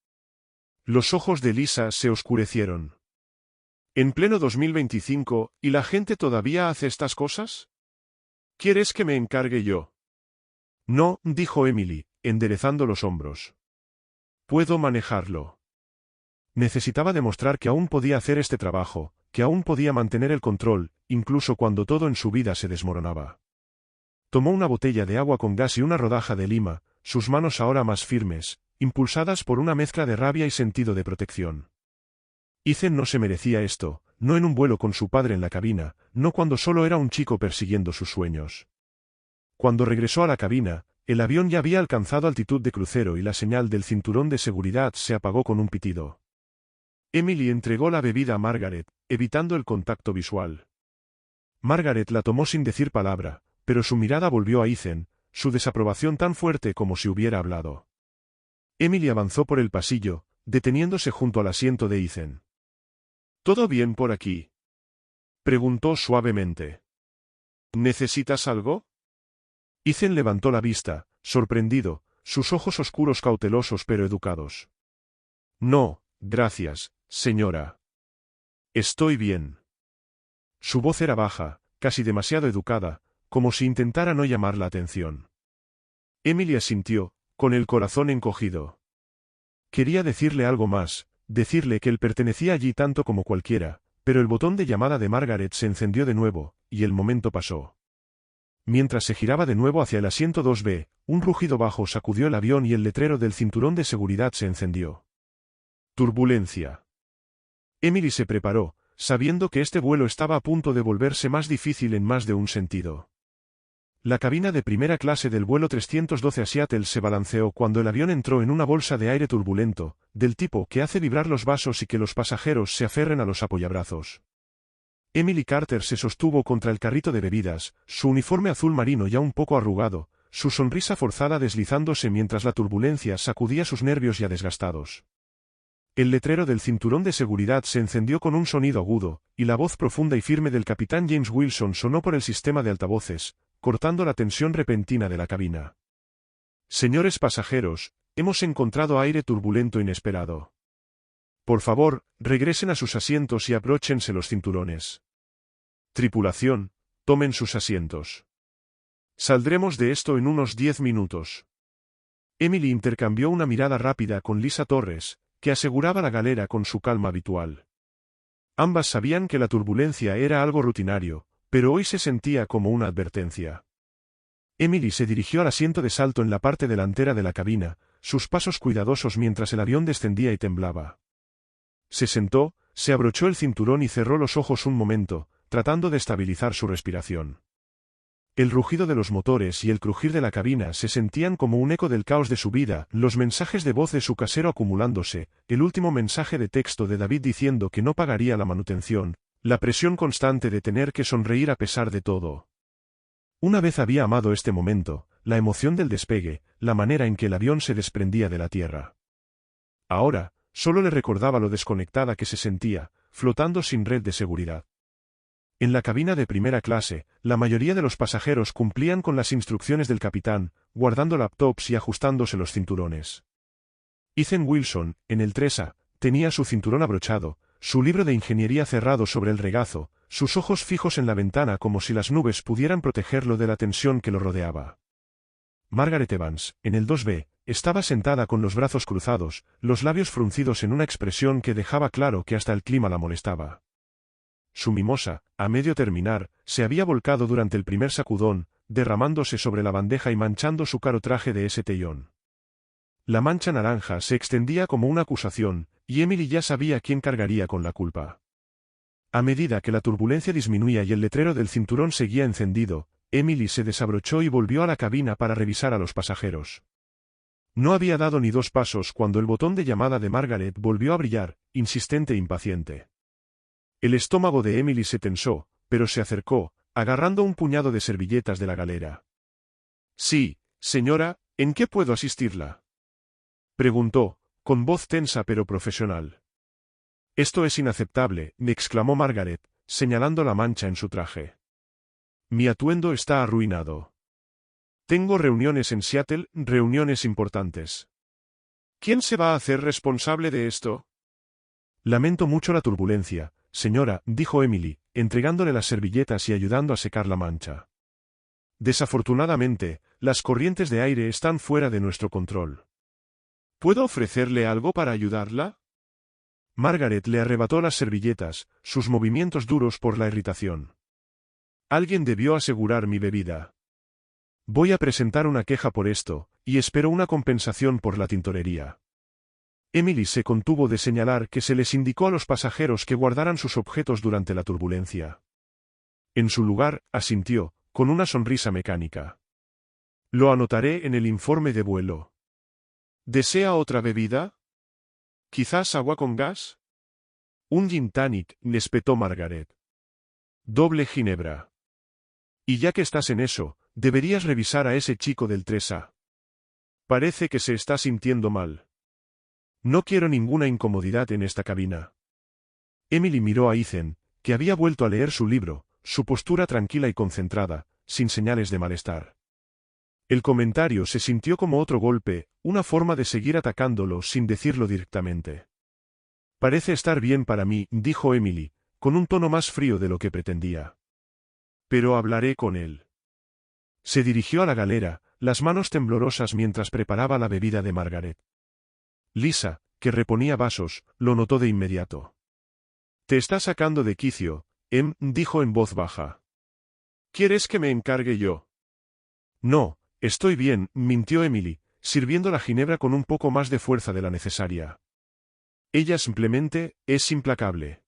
Los ojos de Lisa se oscurecieron. ¿En pleno 2025, y la gente todavía hace estas cosas? ¿Quieres que me encargue yo? No, dijo Emily, enderezando los hombros. Puedo manejarlo. Necesitaba demostrar que aún podía hacer este trabajo, que aún podía mantener el control, incluso cuando todo en su vida se desmoronaba. Tomó una botella de agua con gas y una rodaja de lima, sus manos ahora más firmes, impulsadas por una mezcla de rabia y sentido de protección. Ethan no se merecía esto, no en un vuelo con su padre en la cabina, no cuando solo era un chico persiguiendo sus sueños. Cuando regresó a la cabina, el avión ya había alcanzado altitud de crucero y la señal del cinturón de seguridad se apagó con un pitido. Emily entregó la bebida a Margaret, evitando el contacto visual. Margaret la tomó sin decir palabra, pero su mirada volvió a Ethan, su desaprobación tan fuerte como si hubiera hablado. Emily avanzó por el pasillo, deteniéndose junto al asiento de Ethan. ¿Todo bien por aquí?, preguntó suavemente. ¿Necesitas algo? Ethan levantó la vista, sorprendido, sus ojos oscuros cautelosos pero educados. No, gracias, señora. Estoy bien. Su voz era baja, casi demasiado educada, como si intentara no llamar la atención. Emily asintió, con el corazón encogido. Quería decirle algo más, decirle que él pertenecía allí tanto como cualquiera, pero el botón de llamada de Margaret se encendió de nuevo, y el momento pasó. Mientras se giraba de nuevo hacia el asiento 2B, un rugido bajo sacudió el avión y el letrero del cinturón de seguridad se encendió. Turbulencia. Emily se preparó, sabiendo que este vuelo estaba a punto de volverse más difícil en más de un sentido. La cabina de primera clase del vuelo 312 a Seattle se balanceó cuando el avión entró en una bolsa de aire turbulento, del tipo que hace vibrar los vasos y que los pasajeros se aferren a los apoyabrazos. Emily Carter se sostuvo contra el carrito de bebidas, su uniforme azul marino ya un poco arrugado, su sonrisa forzada deslizándose mientras la turbulencia sacudía sus nervios ya desgastados. El letrero del cinturón de seguridad se encendió con un sonido agudo, y la voz profunda y firme del capitán James Wilson sonó por el sistema de altavoces, cortando la tensión repentina de la cabina. Señores pasajeros, hemos encontrado aire turbulento inesperado. Por favor, regresen a sus asientos y abróchense los cinturones. Tripulación, tomen sus asientos. Saldremos de esto en unos 10 minutos. Emily intercambió una mirada rápida con Lisa Torres, que aseguraba la galera con su calma habitual. Ambas sabían que la turbulencia era algo rutinario, pero hoy se sentía como una advertencia. Emily se dirigió al asiento de salto en la parte delantera de la cabina, sus pasos cuidadosos mientras el avión descendía y temblaba. Se sentó, se abrochó el cinturón y cerró los ojos un momento, tratando de estabilizar su respiración. El rugido de los motores y el crujir de la cabina se sentían como un eco del caos de su vida, los mensajes de voz de su casero acumulándose, el último mensaje de texto de David diciendo que no pagaría la manutención, la presión constante de tener que sonreír a pesar de todo. Una vez había amado este momento, la emoción del despegue, la manera en que el avión se desprendía de la tierra. Ahora, solo le recordaba lo desconectada que se sentía, flotando sin red de seguridad. En la cabina de primera clase, la mayoría de los pasajeros cumplían con las instrucciones del capitán, guardando laptops y ajustándose los cinturones. Ethan Wilson, en el 3A, tenía su cinturón abrochado, su libro de ingeniería cerrado sobre el regazo, sus ojos fijos en la ventana como si las nubes pudieran protegerlo de la tensión que lo rodeaba. Margaret Evans, en el 2B, estaba sentada con los brazos cruzados, los labios fruncidos en una expresión que dejaba claro que hasta el clima la molestaba. Su mimosa, a medio terminar, se había volcado durante el primer sacudón, derramándose sobre la bandeja y manchando su caro traje de tellón. La mancha naranja se extendía como una acusación, y Emily ya sabía quién cargaría con la culpa. A medida que la turbulencia disminuía y el letrero del cinturón seguía encendido, Emily se desabrochó y volvió a la cabina para revisar a los pasajeros. No había dado ni 2 pasos cuando el botón de llamada de Margaret volvió a brillar, insistente e impaciente. El estómago de Emily se tensó, pero se acercó, agarrando un puñado de servilletas de la galera. Sí, señora, ¿en qué puedo asistirla?, preguntó, con voz tensa pero profesional. Esto es inaceptable, exclamó Margaret, señalando la mancha en su traje. Mi atuendo está arruinado. Tengo reuniones en Seattle, reuniones importantes. ¿Quién se va a hacer responsable de esto? Lamento mucho la turbulencia, señora, dijo Emily, entregándole las servilletas y ayudando a secar la mancha. Desafortunadamente, las corrientes de aire están fuera de nuestro control. ¿Puedo ofrecerle algo para ayudarla? Margaret le arrebató las servilletas, sus movimientos duros por la irritación. Alguien debió asegurar mi bebida. Voy a presentar una queja por esto, y espero una compensación por la tintorería. Emily se contuvo de señalar que se les indicó a los pasajeros que guardaran sus objetos durante la turbulencia. En su lugar, asintió, con una sonrisa mecánica. Lo anotaré en el informe de vuelo. ¿Desea otra bebida? ¿Quizás agua con gas? Un gin tonic, espetó Margaret. Doble ginebra. Y ya que estás en eso, deberías revisar a ese chico del 3A. Parece que se está sintiendo mal. No quiero ninguna incomodidad en esta cabina. Emily miró a Ethan, que había vuelto a leer su libro, su postura tranquila y concentrada, sin señales de malestar. El comentario se sintió como otro golpe, una forma de seguir atacándolo sin decirlo directamente. Parece estar bien para mí, dijo Emily, con un tono más frío de lo que pretendía. Pero hablaré con él. Se dirigió a la galera, las manos temblorosas mientras preparaba la bebida de Margaret. Lisa, que reponía vasos, lo notó de inmediato. Te está sacando de quicio, dijo en voz baja. ¿Quieres que me encargue yo? No, estoy bien, mintió Emily, sirviendo la ginebra con un poco más de fuerza de la necesaria. Ella simplemente es implacable.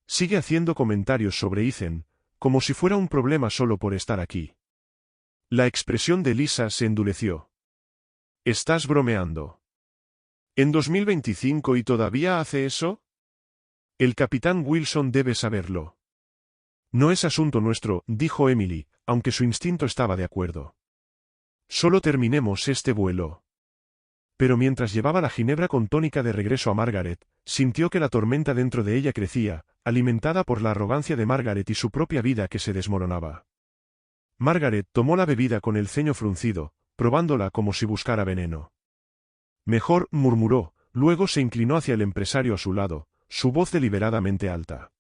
Sigue haciendo comentarios sobre Ethan, como si fuera un problema solo por estar aquí. La expresión de Lisa se endureció. ¿Estás bromeando? ¿En 2025 y todavía hace eso? El capitán Wilson debe saberlo. No es asunto nuestro, dijo Emily, aunque su instinto estaba de acuerdo. Solo terminemos este vuelo. Pero mientras llevaba la ginebra con tónica de regreso a Margaret, sintió que la tormenta dentro de ella crecía, alimentada por la arrogancia de Margaret y su propia vida que se desmoronaba. Margaret tomó la bebida con el ceño fruncido, probándola como si buscara veneno. Mejor, murmuró, luego se inclinó hacia el empresario a su lado, su voz deliberadamente alta.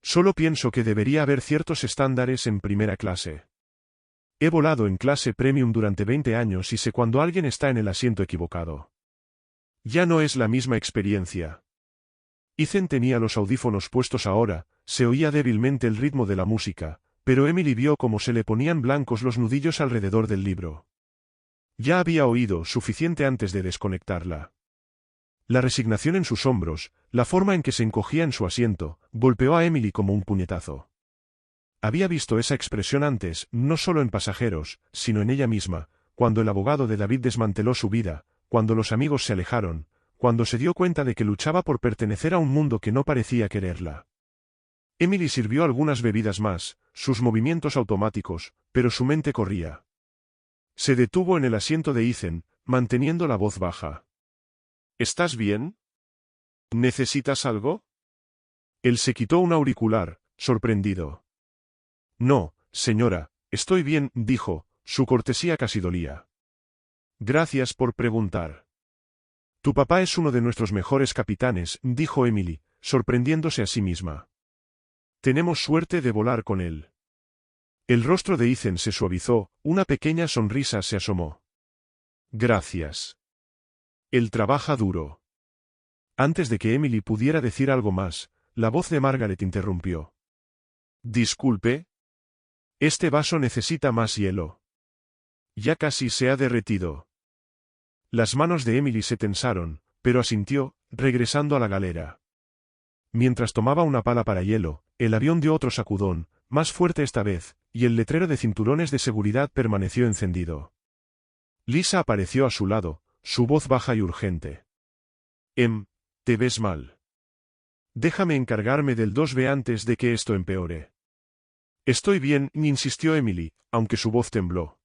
Solo pienso que debería haber ciertos estándares en primera clase. He volado en clase premium durante 20 años y sé cuando alguien está en el asiento equivocado. Ya no es la misma experiencia. Ethan tenía los audífonos puestos ahora, se oía débilmente el ritmo de la música, pero Emily vio cómo se le ponían blancos los nudillos alrededor del libro. Ya había oído suficiente antes de desconectarla. La resignación en sus hombros, la forma en que se encogía en su asiento, golpeó a Emily como un puñetazo. Había visto esa expresión antes, no solo en pasajeros, sino en ella misma, cuando el abogado de David desmanteló su vida, cuando los amigos se alejaron, cuando se dio cuenta de que luchaba por pertenecer a un mundo que no parecía quererla. Emily sirvió algunas bebidas más, sus movimientos automáticos, pero su mente corría. Se detuvo en el asiento de Ethan, manteniendo la voz baja. ¿Estás bien? ¿Necesitas algo? Él se quitó un auricular, sorprendido. No, señora, estoy bien, dijo, su cortesía casi dolía. Gracias por preguntar. Tu papá es uno de nuestros mejores capitanes, dijo Emily, sorprendiéndose a sí misma. Tenemos suerte de volar con él. El rostro de Ethan se suavizó, una pequeña sonrisa se asomó. Gracias. Él trabaja duro. Antes de que Emily pudiera decir algo más, la voz de Margaret interrumpió. Disculpe. Este vaso necesita más hielo. Ya casi se ha derretido. Las manos de Emily se tensaron, pero asintió, regresando a la galera. Mientras tomaba una pala para hielo, el avión dio otro sacudón, más fuerte esta vez, y el letrero de cinturones de seguridad permaneció encendido. Lisa apareció a su lado, su voz baja y urgente. Te ves mal. Déjame encargarme del 2B antes de que esto empeore. Estoy bien, insistió Emily, aunque su voz tembló.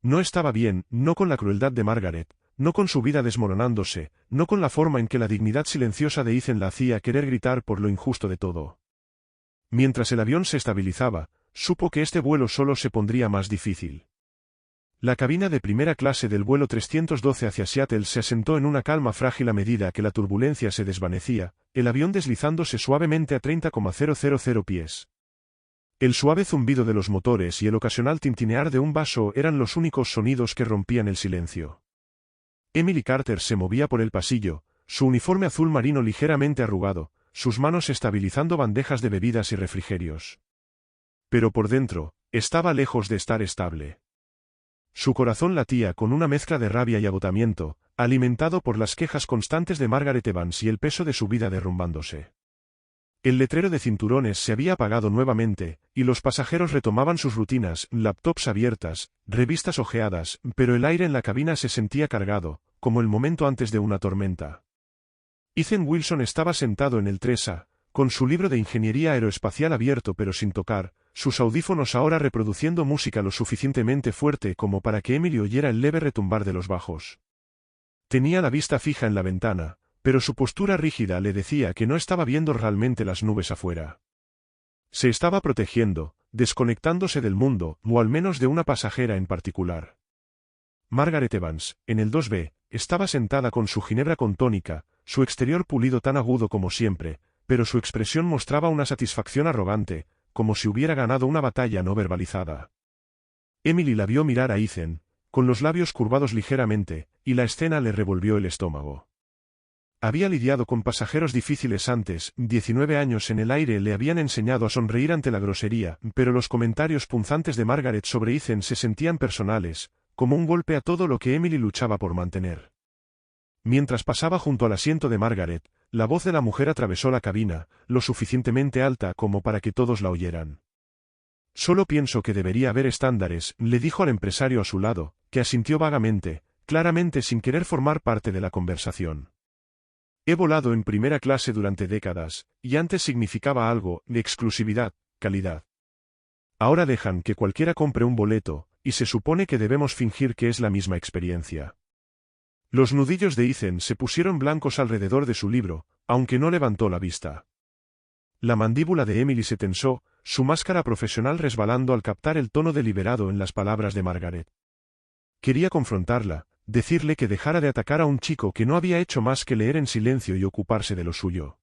No estaba bien, no con la crueldad de Margaret, no con su vida desmoronándose, no con la forma en que la dignidad silenciosa de Ethan la hacía querer gritar por lo injusto de todo. Mientras el avión se estabilizaba, supo que este vuelo solo se pondría más difícil. La cabina de primera clase del vuelo 312 hacia Seattle se asentó en una calma frágil a medida que la turbulencia se desvanecía, el avión deslizándose suavemente a 30,000 pies. El suave zumbido de los motores y el ocasional tintinear de un vaso eran los únicos sonidos que rompían el silencio. Emily Carter se movía por el pasillo, su uniforme azul marino ligeramente arrugado, sus manos estabilizando bandejas de bebidas y refrigerios. Pero por dentro, estaba lejos de estar estable. Su corazón latía con una mezcla de rabia y agotamiento, alimentado por las quejas constantes de Margaret Evans y el peso de su vida derrumbándose. El letrero de cinturones se había apagado nuevamente, y los pasajeros retomaban sus rutinas, laptops abiertas, revistas hojeadas, pero el aire en la cabina se sentía cargado, como el momento antes de una tormenta. Ethan Wilson estaba sentado en el 3A, con su libro de ingeniería aeroespacial abierto pero sin tocar, sus audífonos ahora reproduciendo música lo suficientemente fuerte como para que Emily oyera el leve retumbar de los bajos. Tenía la vista fija en la ventana, pero su postura rígida le decía que no estaba viendo realmente las nubes afuera. Se estaba protegiendo, desconectándose del mundo, o al menos de una pasajera en particular. Margaret Evans, en el 2B, estaba sentada con su ginebra con tónica, su exterior pulido tan agudo como siempre, pero su expresión mostraba una satisfacción arrogante, como si hubiera ganado una batalla no verbalizada. Emily la vio mirar a Ethan, con los labios curvados ligeramente, y la escena le revolvió el estómago. Había lidiado con pasajeros difíciles antes, 19 años en el aire le habían enseñado a sonreír ante la grosería, pero los comentarios punzantes de Margaret sobre Ethan se sentían personales, como un golpe a todo lo que Emily luchaba por mantener. Mientras pasaba junto al asiento de Margaret, la voz de la mujer atravesó la cabina, lo suficientemente alta como para que todos la oyeran. Solo pienso que debería haber estándares, le dijo al empresario a su lado, que asintió vagamente, claramente sin querer formar parte de la conversación. He volado en primera clase durante décadas, y antes significaba algo, de exclusividad, calidad. Ahora dejan que cualquiera compre un boleto, y se supone que debemos fingir que es la misma experiencia. Los nudillos de Ethan se pusieron blancos alrededor de su libro, aunque no levantó la vista. La mandíbula de Emily se tensó, su máscara profesional resbalando al captar el tono deliberado en las palabras de Margaret. Quería confrontarla, decirle que dejara de atacar a un chico que no había hecho más que leer en silencio y ocuparse de lo suyo.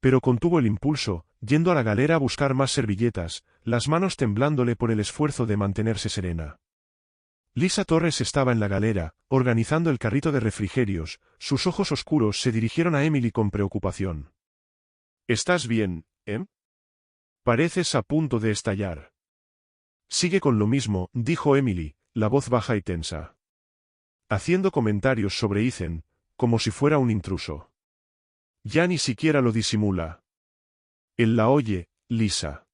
Pero contuvo el impulso, yendo a la galera a buscar más servilletas, las manos temblándole por el esfuerzo de mantenerse serena. Lisa Torres estaba en la galera, organizando el carrito de refrigerios, sus ojos oscuros se dirigieron a Emily con preocupación. ¿Estás bien, Em? Pareces a punto de estallar. Sigue con lo mismo, dijo Emily, la voz baja y tensa. Haciendo comentarios sobre Ethan, como si fuera un intruso. Ya ni siquiera lo disimula. Él la oye, Lisa.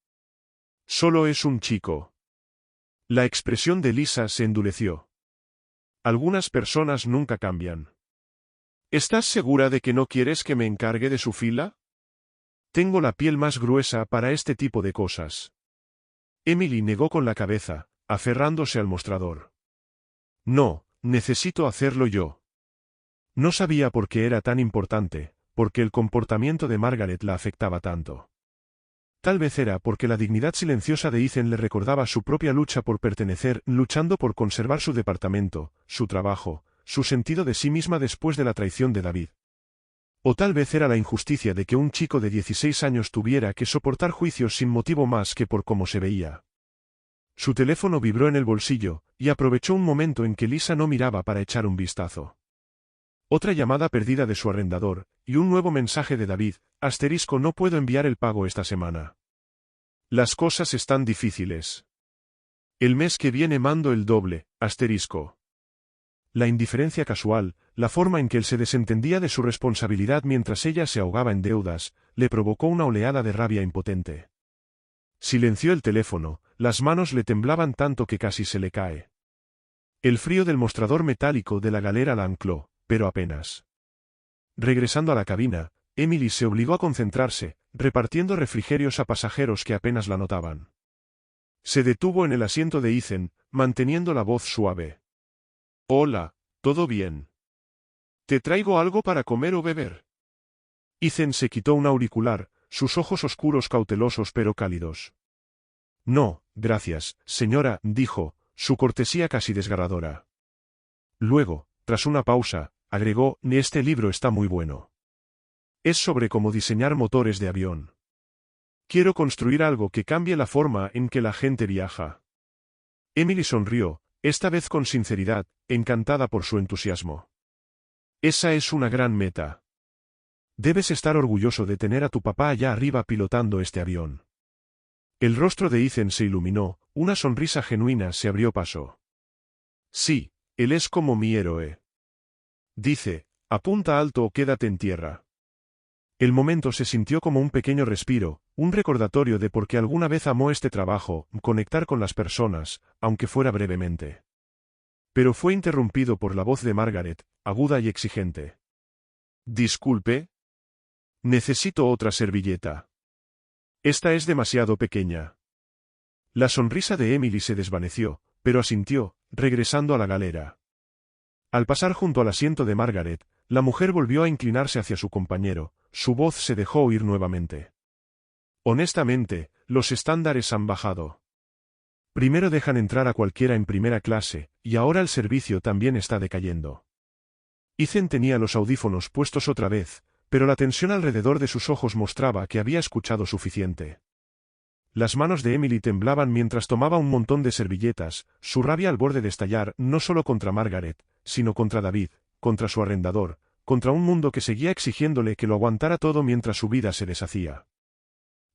Solo es un chico. La expresión de Lisa se endureció. Algunas personas nunca cambian. ¿Estás segura de que no quieres que me encargue de su fila? Tengo la piel más gruesa para este tipo de cosas. Emily negó con la cabeza, aferrándose al mostrador. No, necesito hacerlo yo. No sabía por qué era tan importante, porque el comportamiento de Margaret la afectaba tanto. Tal vez era porque la dignidad silenciosa de Ethan le recordaba su propia lucha por pertenecer, luchando por conservar su departamento, su trabajo, su sentido de sí misma después de la traición de David. O tal vez era la injusticia de que un chico de 16 años tuviera que soportar juicios sin motivo más que por cómo se veía. Su teléfono vibró en el bolsillo, y aprovechó un momento en que Lisa no miraba para echar un vistazo. Otra llamada perdida de su arrendador, y un nuevo mensaje de David, no puedo enviar el pago esta semana. Las cosas están difíciles. El mes que viene mando el doble, La indiferencia casual, la forma en que él se desentendía de su responsabilidad mientras ella se ahogaba en deudas, le provocó una oleada de rabia impotente. Silenció el teléfono, las manos le temblaban tanto que casi se le cae. El frío del mostrador metálico de la galera la ancló, pero apenas. Regresando a la cabina, Emily se obligó a concentrarse, repartiendo refrigerios a pasajeros que apenas la notaban. Se detuvo en el asiento de Ethan, manteniendo la voz suave. Hola, ¿todo bien? ¿Te traigo algo para comer o beber? Ethan se quitó un auricular, sus ojos oscuros cautelosos pero cálidos. No, gracias, señora, dijo, su cortesía casi desgarradora. Luego, tras una pausa, agregó, este libro está muy bueno. Es sobre cómo diseñar motores de avión. Quiero construir algo que cambie la forma en que la gente viaja. Emily sonrió, esta vez con sinceridad, encantada por su entusiasmo. Esa es una gran meta. Debes estar orgulloso de tener a tu papá allá arriba pilotando este avión. El rostro de Ethan se iluminó, una sonrisa genuina se abrió paso. Sí, él es como mi héroe. Dice, apunta alto o quédate en tierra. El momento se sintió como un pequeño respiro, un recordatorio de por qué alguna vez amó este trabajo, conectar con las personas, aunque fuera brevemente. Pero fue interrumpido por la voz de Margaret, aguda y exigente. Disculpe. Necesito otra servilleta. Esta es demasiado pequeña. La sonrisa de Emily se desvaneció, pero asintió, regresando a la galera. Al pasar junto al asiento de Margaret, la mujer volvió a inclinarse hacia su compañero, su voz se dejó oír nuevamente. Honestamente, los estándares han bajado. Primero dejan entrar a cualquiera en primera clase, y ahora el servicio también está decayendo. Ethan tenía los audífonos puestos otra vez, pero la tensión alrededor de sus ojos mostraba que había escuchado suficiente. Las manos de Emily temblaban mientras tomaba un montón de servilletas, su rabia al borde de estallar no solo contra Margaret, sino contra David, contra su arrendador, contra un mundo que seguía exigiéndole que lo aguantara todo mientras su vida se deshacía.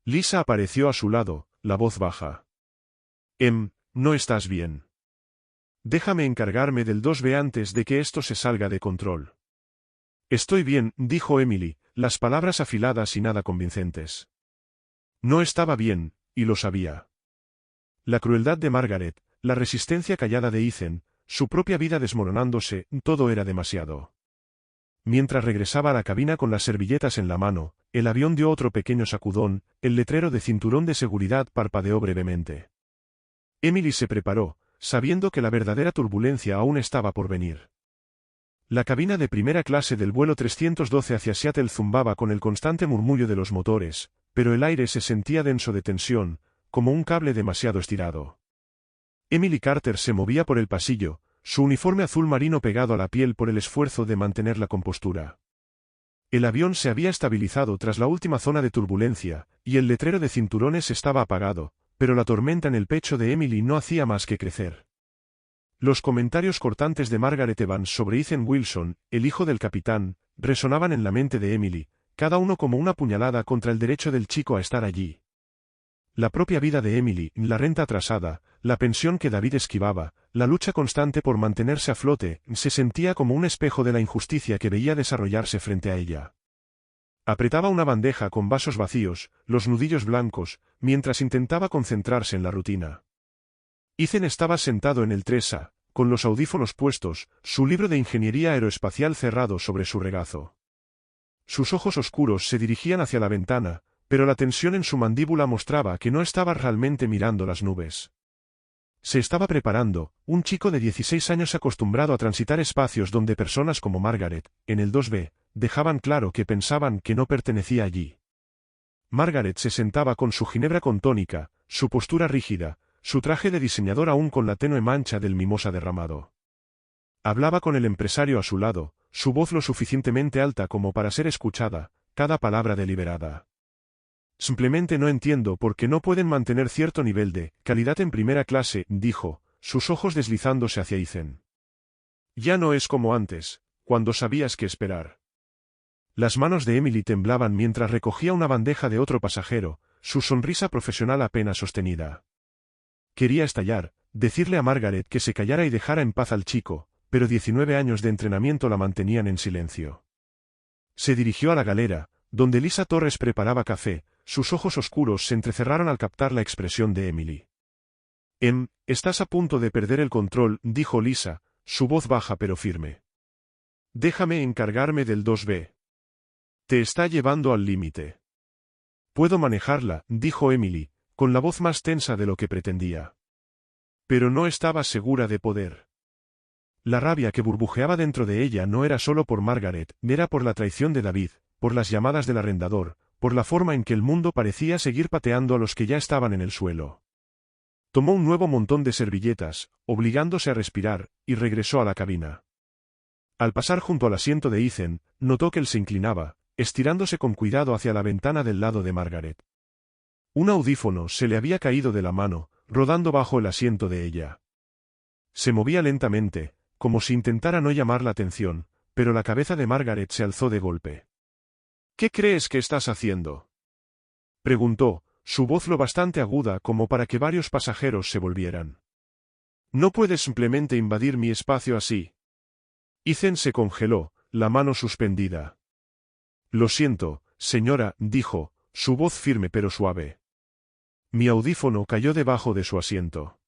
Lisa apareció a su lado, la voz baja. No estás bien. Déjame encargarme del 2B antes de que esto se salga de control. Estoy bien, dijo Emily, las palabras afiladas y nada convincentes. No estaba bien, y lo sabía. La crueldad de Margaret, la resistencia callada de Ethan, su propia vida desmoronándose, todo era demasiado. Mientras regresaba a la cabina con las servilletas en la mano, el avión dio otro pequeño sacudón, el letrero de cinturón de seguridad parpadeó brevemente. Emily se preparó, sabiendo que la verdadera turbulencia aún estaba por venir. La cabina de primera clase del vuelo 312 hacia Seattle zumbaba con el constante murmullo de los motores, pero el aire se sentía denso de tensión, como un cable demasiado estirado. Emily Carter se movía por el pasillo, su uniforme azul marino pegado a la piel por el esfuerzo de mantener la compostura. El avión se había estabilizado tras la última zona de turbulencia, y el letrero de cinturones estaba apagado, pero la tormenta en el pecho de Emily no hacía más que crecer. Los comentarios cortantes de Margaret Evans sobre Ethan Wilson, el hijo del capitán, resonaban en la mente de Emily, cada uno como una puñalada contra el derecho del chico a estar allí. La propia vida de Emily, la renta atrasada, la pensión que David esquivaba, la lucha constante por mantenerse a flote, se sentía como un espejo de la injusticia que veía desarrollarse frente a ella. Apretaba una bandeja con vasos vacíos, los nudillos blancos, mientras intentaba concentrarse en la rutina. Ethan estaba sentado en el 3A, con los audífonos puestos, su libro de ingeniería aeroespacial cerrado sobre su regazo. Sus ojos oscuros se dirigían hacia la ventana, pero la tensión en su mandíbula mostraba que no estaba realmente mirando las nubes. Se estaba preparando, un chico de 16 años acostumbrado a transitar espacios donde personas como Margaret, en el 2B, dejaban claro que pensaban que no pertenecía allí. Margaret se sentaba con su ginebra con tónica, su postura rígida, su traje de diseñador aún con la tenue mancha del mimosa derramado. Hablaba con el empresario a su lado, su voz lo suficientemente alta como para ser escuchada, cada palabra deliberada. Simplemente no entiendo por qué no pueden mantener cierto nivel de calidad en primera clase, dijo, sus ojos deslizándose hacia Ethan. Ya no es como antes, cuando sabías qué esperar. Las manos de Emily temblaban mientras recogía una bandeja de otro pasajero, su sonrisa profesional apenas sostenida. Quería estallar, decirle a Margaret que se callara y dejara en paz al chico, pero 19 años de entrenamiento la mantenían en silencio. Se dirigió a la galera, donde Lisa Torres preparaba café, sus ojos oscuros se entrecerraron al captar la expresión de Emily. Estás a punto de perder el control, dijo Lisa, su voz baja pero firme. Déjame encargarme del 2B. Te está llevando al límite. Puedo manejarla, dijo Emily, con la voz más tensa de lo que pretendía. Pero no estaba segura de poder. La rabia que burbujeaba dentro de ella no era solo por Margaret, era por la traición de David, por las llamadas del arrendador, por la forma en que el mundo parecía seguir pateando a los que ya estaban en el suelo. Tomó un nuevo montón de servilletas, obligándose a respirar, y regresó a la cabina. Al pasar junto al asiento de Ethan, notó que él se inclinaba, estirándose con cuidado hacia la ventana del lado de Margaret. Un audífono se le había caído de la mano, rodando bajo el asiento de ella. Se movía lentamente, como si intentara no llamar la atención, pero la cabeza de Margaret se alzó de golpe. «¿Qué crees que estás haciendo?», preguntó, su voz lo bastante aguda como para que varios pasajeros se volvieran. «No puedes simplemente invadir mi espacio así». Ethan se congeló, la mano suspendida. «Lo siento, señora», dijo, su voz firme pero suave. Mi audífono cayó debajo de su asiento.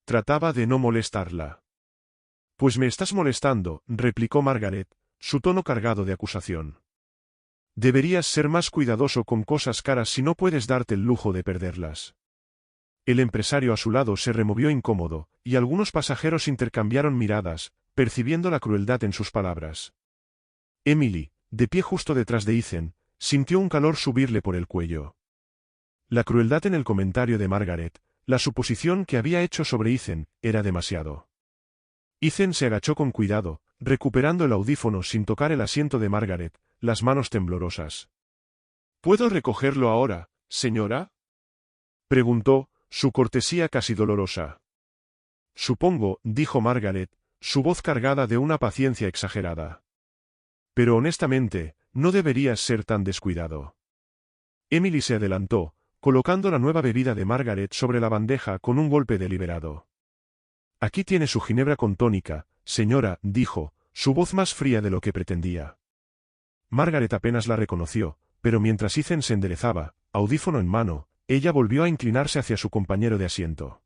Trataba de no molestarla. «Pues me estás molestando», replicó Margaret, su tono cargado de acusación. «Deberías ser más cuidadoso con cosas caras si no puedes darte el lujo de perderlas». El empresario a su lado se removió incómodo, y algunos pasajeros intercambiaron miradas, percibiendo la crueldad en sus palabras. Emily, de pie justo detrás de Ethan, sintió un calor subirle por el cuello. La crueldad en el comentario de Margaret, la suposición que había hecho sobre Ethan, era demasiado. Ethan se agachó con cuidado, recuperando el audífono sin tocar el asiento de Margaret, las manos temblorosas. «¿Puedo recogerlo ahora, señora?», preguntó, su cortesía casi dolorosa. «Supongo», dijo Margaret, su voz cargada de una paciencia exagerada. «Pero honestamente, no deberías ser tan descuidado». Emily se adelantó, colocando la nueva bebida de Margaret sobre la bandeja con un golpe deliberado. «Aquí tiene su ginebra con tónica, señora», dijo, su voz más fría de lo que pretendía. Margaret apenas la reconoció, pero mientras Ethan se enderezaba, audífono en mano, ella volvió a inclinarse hacia su compañero de asiento.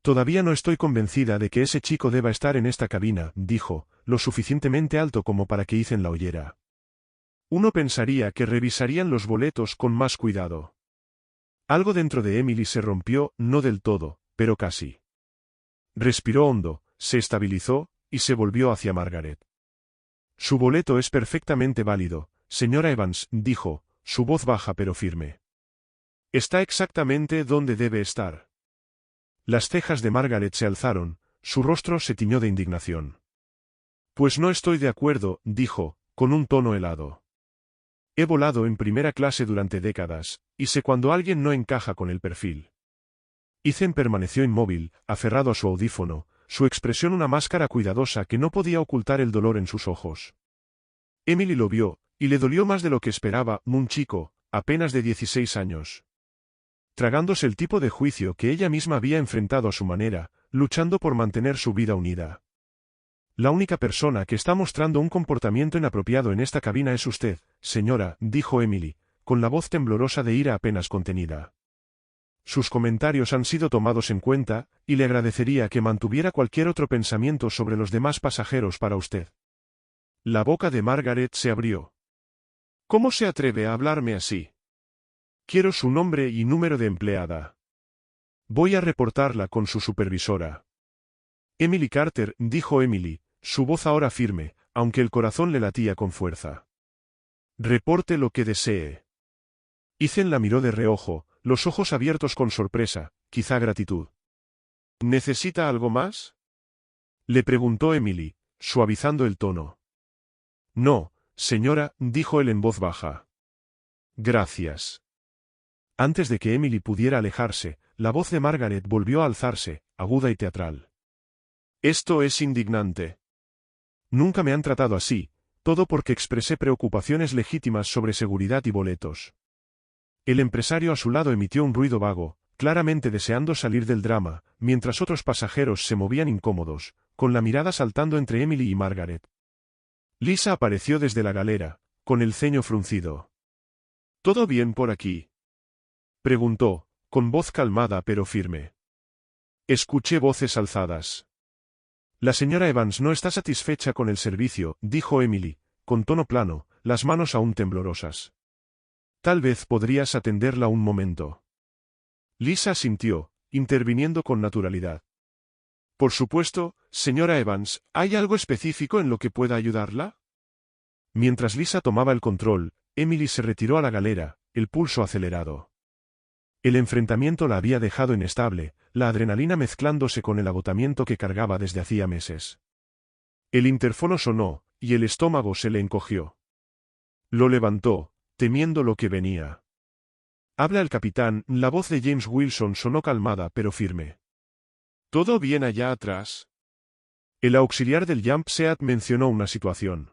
«Todavía no estoy convencida de que ese chico deba estar en esta cabina», dijo, lo suficientemente alto como para que Ethan la oyera. «Uno pensaría que revisarían los boletos con más cuidado». Algo dentro de Emily se rompió, no del todo, pero casi. Respiró hondo, se estabilizó, y se volvió hacia Margaret. «Su boleto es perfectamente válido, señora Evans», dijo, su voz baja pero firme. «Está exactamente donde debe estar». Las cejas de Margaret se alzaron, su rostro se tiñó de indignación. «Pues no estoy de acuerdo», dijo, con un tono helado. «He volado en primera clase durante décadas, y sé cuando alguien no encaja con el perfil». Ethan permaneció inmóvil, aferrado a su audífono, su expresión una máscara cuidadosa que no podía ocultar el dolor en sus ojos. Emily lo vio, y le dolió más de lo que esperaba, un chico, apenas de 16 años. Tragándose el tipo de juicio que ella misma había enfrentado a su manera, luchando por mantener su vida unida. «La única persona que está mostrando un comportamiento inapropiado en esta cabina es usted, señora», dijo Emily, con la voz temblorosa de ira apenas contenida. «Sus comentarios han sido tomados en cuenta, y le agradecería que mantuviera cualquier otro pensamiento sobre los demás pasajeros para usted». La boca de Margaret se abrió. «¿Cómo se atreve a hablarme así? Quiero su nombre y número de empleada. Voy a reportarla con su supervisora». «Emily Carter», dijo Emily, su voz ahora firme, aunque el corazón le latía con fuerza. «Reporte lo que desee». Ethan la miró de reojo, los ojos abiertos con sorpresa, quizá gratitud. «¿Necesita algo más?», le preguntó Emily, suavizando el tono. «No, señora», dijo él en voz baja. «Gracias». Antes de que Emily pudiera alejarse, la voz de Margaret volvió a alzarse, aguda y teatral. «Esto es indignante. Nunca me han tratado así, todo porque expresé preocupaciones legítimas sobre seguridad y boletos». El empresario a su lado emitió un ruido vago, claramente deseando salir del drama, mientras otros pasajeros se movían incómodos, con la mirada saltando entre Emily y Margaret. Lisa apareció desde la galera, con el ceño fruncido. «¿Todo bien por aquí?», preguntó, con voz calmada pero firme. Escuché voces alzadas. «La señora Evans no está satisfecha con el servicio», dijo Emily, con tono plano, las manos aún temblorosas. «Tal vez podrías atenderla un momento». Lisa asintió, interviniendo con naturalidad. «Por supuesto, señora Evans, ¿hay algo específico en lo que pueda ayudarla?». Mientras Lisa tomaba el control, Emily se retiró a la galera, el pulso acelerado. El enfrentamiento la había dejado inestable, la adrenalina mezclándose con el agotamiento que cargaba desde hacía meses. El interfono sonó, y el estómago se le encogió. Lo levantó, temiendo lo que venía. «Habla el capitán», la voz de James Wilson sonó calmada pero firme. «¿Todo bien allá atrás?» El auxiliar del Jump Seat mencionó una situación.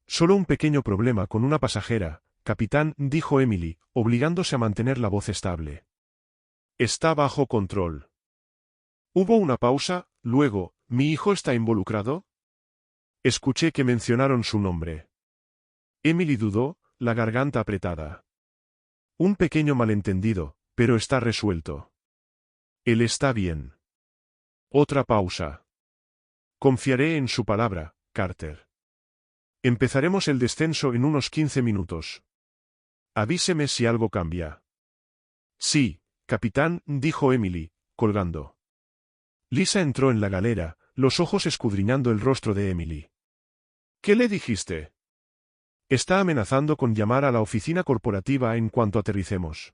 «Solo un pequeño problema con una pasajera, capitán», dijo Emily, obligándose a mantener la voz estable. «Está bajo control». Hubo una pausa, luego, «¿Mi hijo está involucrado?» Escuché que mencionaron su nombre. Emily dudó, la garganta apretada. «Un pequeño malentendido, pero está resuelto. Él está bien». Otra pausa. «Confiaré en su palabra, Carter. Empezaremos el descenso en unos 15 minutos. Avíseme si algo cambia». «Sí, capitán», dijo Emily, colgando. Lisa entró en la galera, los ojos escudriñando el rostro de Emily. «¿Qué le dijiste?» «Está amenazando con llamar a la oficina corporativa en cuanto aterricemos».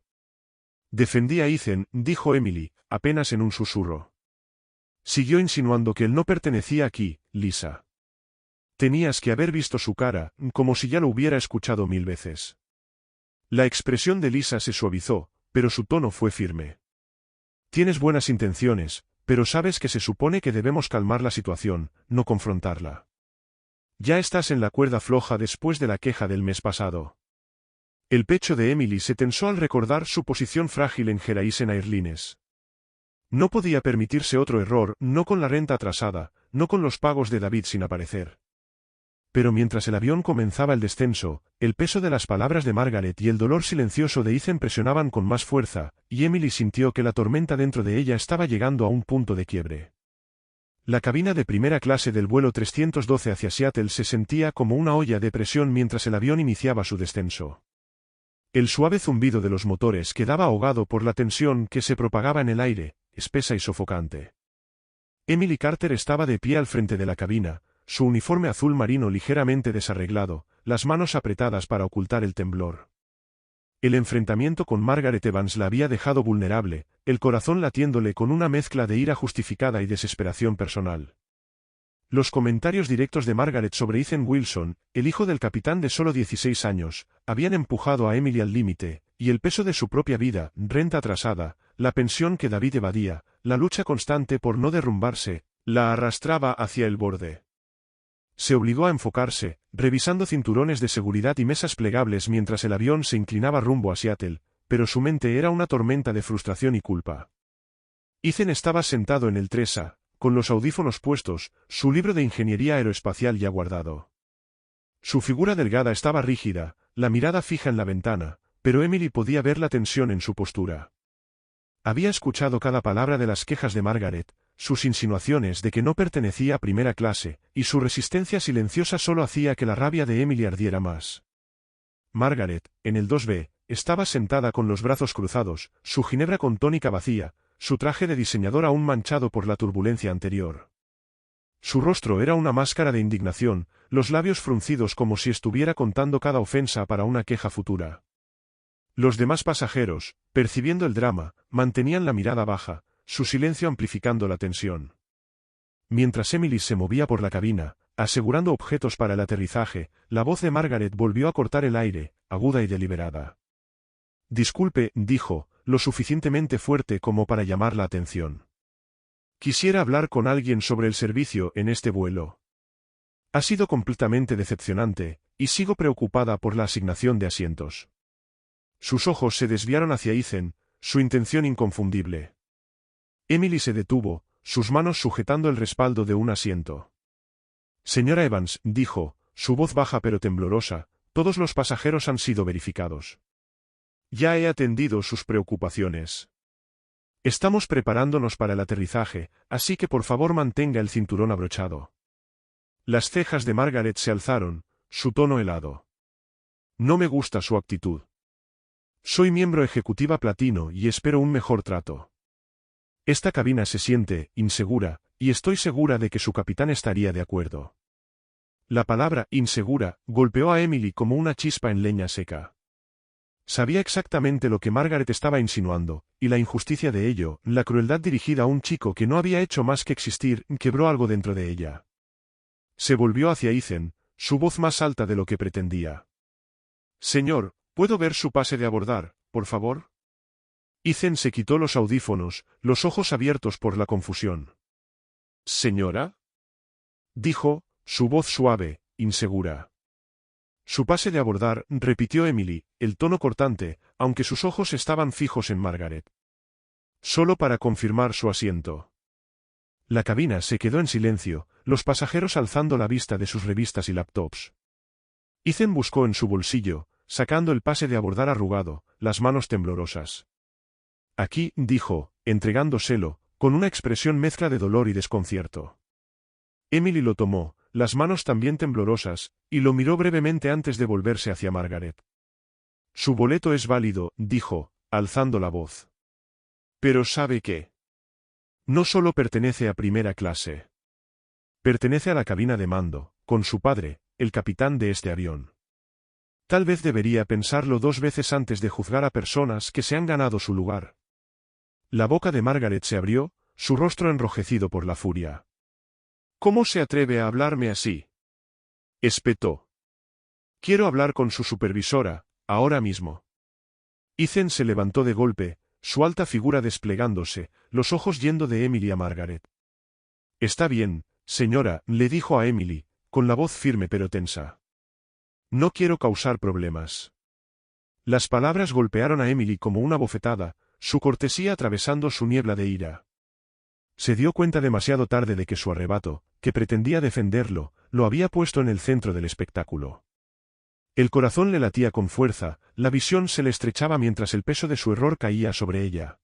«Defendí a Ethan», dijo Emily, apenas en un susurro. Siguió insinuando que él no pertenecía aquí, Lisa. Tenías que haber visto su cara, como si ya lo hubiera escuchado 1000 veces. La expresión de Lisa se suavizó, pero su tono fue firme. «Tienes buenas intenciones, pero sabes que se supone que debemos calmar la situación, no confrontarla. Ya estás en la cuerda floja después de la queja del mes pasado». El pecho de Emily se tensó al recordar su posición frágil en Geraisen Airlines. No podía permitirse otro error, no con la renta atrasada, no con los pagos de David sin aparecer. Pero mientras el avión comenzaba el descenso, el peso de las palabras de Margaret y el dolor silencioso de Ethan presionaban con más fuerza, y Emily sintió que la tormenta dentro de ella estaba llegando a un punto de quiebre. La cabina de primera clase del vuelo 312 hacia Seattle se sentía como una olla de presión mientras el avión iniciaba su descenso. El suave zumbido de los motores quedaba ahogado por la tensión que se propagaba en el aire, espesa y sofocante. Emily Carter estaba de pie al frente de la cabina, su uniforme azul marino ligeramente desarreglado, las manos apretadas para ocultar el temblor. El enfrentamiento con Margaret Evans la había dejado vulnerable, el corazón latiéndole con una mezcla de ira justificada y desesperación personal. Los comentarios directos de Margaret sobre Ethan Wilson, el hijo del capitán de solo 16 años, habían empujado a Emily al límite, y el peso de su propia vida, renta atrasada, la pensión que David evadía, la lucha constante por no derrumbarse, la arrastraba hacia el borde. Se obligó a enfocarse, revisando cinturones de seguridad y mesas plegables mientras el avión se inclinaba rumbo a Seattle, pero su mente era una tormenta de frustración y culpa. Ethan estaba sentado en el 3A, con los audífonos puestos, su libro de ingeniería aeroespacial ya guardado. Su figura delgada estaba rígida, la mirada fija en la ventana, pero Emily podía ver la tensión en su postura. Había escuchado cada palabra de las quejas de Margaret, sus insinuaciones de que no pertenecía a primera clase, y su resistencia silenciosa solo hacía que la rabia de Emily ardiera más. Margaret, en el 2B, estaba sentada con los brazos cruzados, su ginebra con tónica vacía, su traje de diseñador aún manchado por la turbulencia anterior. Su rostro era una máscara de indignación, los labios fruncidos como si estuviera contando cada ofensa para una queja futura. Los demás pasajeros, percibiendo el drama, mantenían la mirada baja, su silencio amplificando la tensión. Mientras Emily se movía por la cabina, asegurando objetos para el aterrizaje, la voz de Margaret volvió a cortar el aire, aguda y deliberada. «Disculpe», dijo, lo suficientemente fuerte como para llamar la atención. «Quisiera hablar con alguien sobre el servicio en este vuelo. Ha sido completamente decepcionante, y sigo preocupada por la asignación de asientos». Sus ojos se desviaron hacia Ethan, su intención inconfundible. Emily se detuvo, sus manos sujetando el respaldo de un asiento. «Señora Evans», dijo, su voz baja pero temblorosa, «todos los pasajeros han sido verificados. Ya he atendido sus preocupaciones. Estamos preparándonos para el aterrizaje, así que por favor mantenga el cinturón abrochado». Las cejas de Margaret se alzaron, su tono helado. «No me gusta su actitud. Soy miembro ejecutiva platino y espero un mejor trato. Esta cabina se siente insegura, y estoy segura de que su capitán estaría de acuerdo». La palabra insegura golpeó a Emily como una chispa en leña seca. Sabía exactamente lo que Margaret estaba insinuando, y la injusticia de ello, la crueldad dirigida a un chico que no había hecho más que existir, quebró algo dentro de ella. Se volvió hacia Ethan, su voz más alta de lo que pretendía. «Señor, ¿puedo ver su pase de abordar, por favor?» Ethan se quitó los audífonos, los ojos abiertos por la confusión. «¿Señora?» dijo, su voz suave, insegura. «Su pase de abordar», repitió Emily, el tono cortante, aunque sus ojos estaban fijos en Margaret. Solo para confirmar su asiento. La cabina se quedó en silencio, los pasajeros alzando la vista de sus revistas y laptops. Ethan buscó en su bolsillo, sacando el pase de abordar arrugado, las manos temblorosas. «Aquí», dijo, entregándoselo, con una expresión mezcla de dolor y desconcierto. Emily lo tomó, las manos también temblorosas, y lo miró brevemente antes de volverse hacia Margaret. «Su boleto es válido», dijo, alzando la voz. «Pero ¿sabe qué? No solo pertenece a primera clase. Pertenece a la cabina de mando, con su padre, el capitán de este avión. Tal vez debería pensarlo 2 veces antes de juzgar a personas que se han ganado su lugar». La boca de Margaret se abrió, su rostro enrojecido por la furia. «¿Cómo se atreve a hablarme así?», espetó. «Quiero hablar con su supervisora, ahora mismo». Ethan se levantó de golpe, su alta figura desplegándose, los ojos yendo de Emily a Margaret. «Está bien, señora», le dijo a Emily, con la voz firme pero tensa. «No quiero causar problemas». Las palabras golpearon a Emily como una bofetada, su cortesía atravesando su niebla de ira. Se dio cuenta demasiado tarde de que su arrebato, que pretendía defenderlo, lo había puesto en el centro del espectáculo. El corazón le latía con fuerza, la visión se le estrechaba mientras el peso de su error caía sobre ella.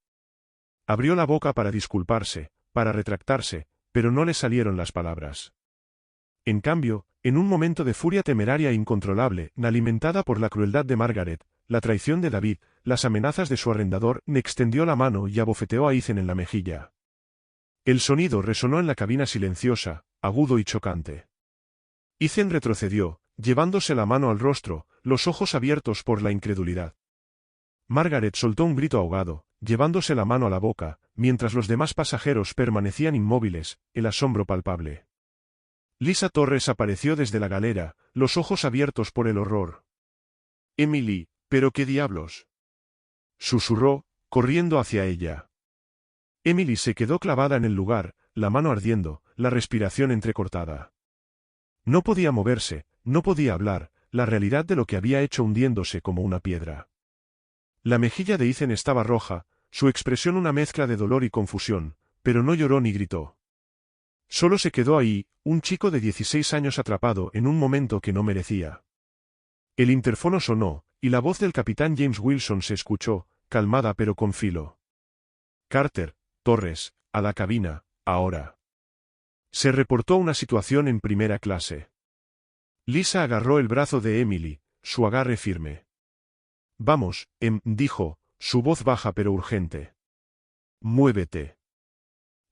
Abrió la boca para disculparse, para retractarse, pero no le salieron las palabras. En cambio, en un momento de furia temeraria e incontrolable, alimentada por la crueldad de Margaret, la traición de David, las amenazas de su arrendador, le extendió la mano y abofeteó a Ethan en la mejilla. El sonido resonó en la cabina silenciosa, agudo y chocante. Ethan retrocedió, llevándose la mano al rostro, los ojos abiertos por la incredulidad. Margaret soltó un grito ahogado, llevándose la mano a la boca, mientras los demás pasajeros permanecían inmóviles, el asombro palpable. Lisa Torres apareció desde la galera, los ojos abiertos por el horror. «Emily, ¿pero qué diablos?», susurró, corriendo hacia ella. Emily se quedó clavada en el lugar, la mano ardiendo, la respiración entrecortada. No podía moverse, no podía hablar, la realidad de lo que había hecho hundiéndose como una piedra. La mejilla de Ethan estaba roja, su expresión una mezcla de dolor y confusión, pero no lloró ni gritó. Solo se quedó ahí, un chico de 16 años atrapado en un momento que no merecía. El interfono sonó, y la voz del capitán James Wilson se escuchó, calmada pero con filo. «Carter, Torres, a la cabina, ahora». Se reportó una situación en primera clase. Lisa agarró el brazo de Emily, su agarre firme. «Vamos», dijo, su voz baja pero urgente. «Muévete».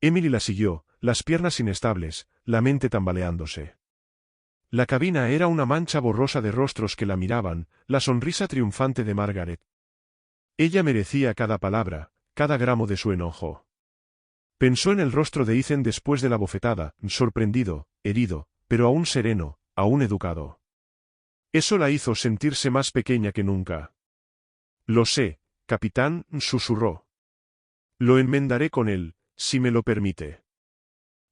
Emily la siguió, las piernas inestables, la mente tambaleándose. La cabina era una mancha borrosa de rostros que la miraban, la sonrisa triunfante de Margaret. Ella merecía cada palabra, cada gramo de su enojo. Pensó en el rostro de Ethan después de la bofetada, sorprendido, herido, pero aún sereno, aún educado. Eso la hizo sentirse más pequeña que nunca. «Lo sé, capitán», susurró. «Lo enmendaré con él, si me lo permite».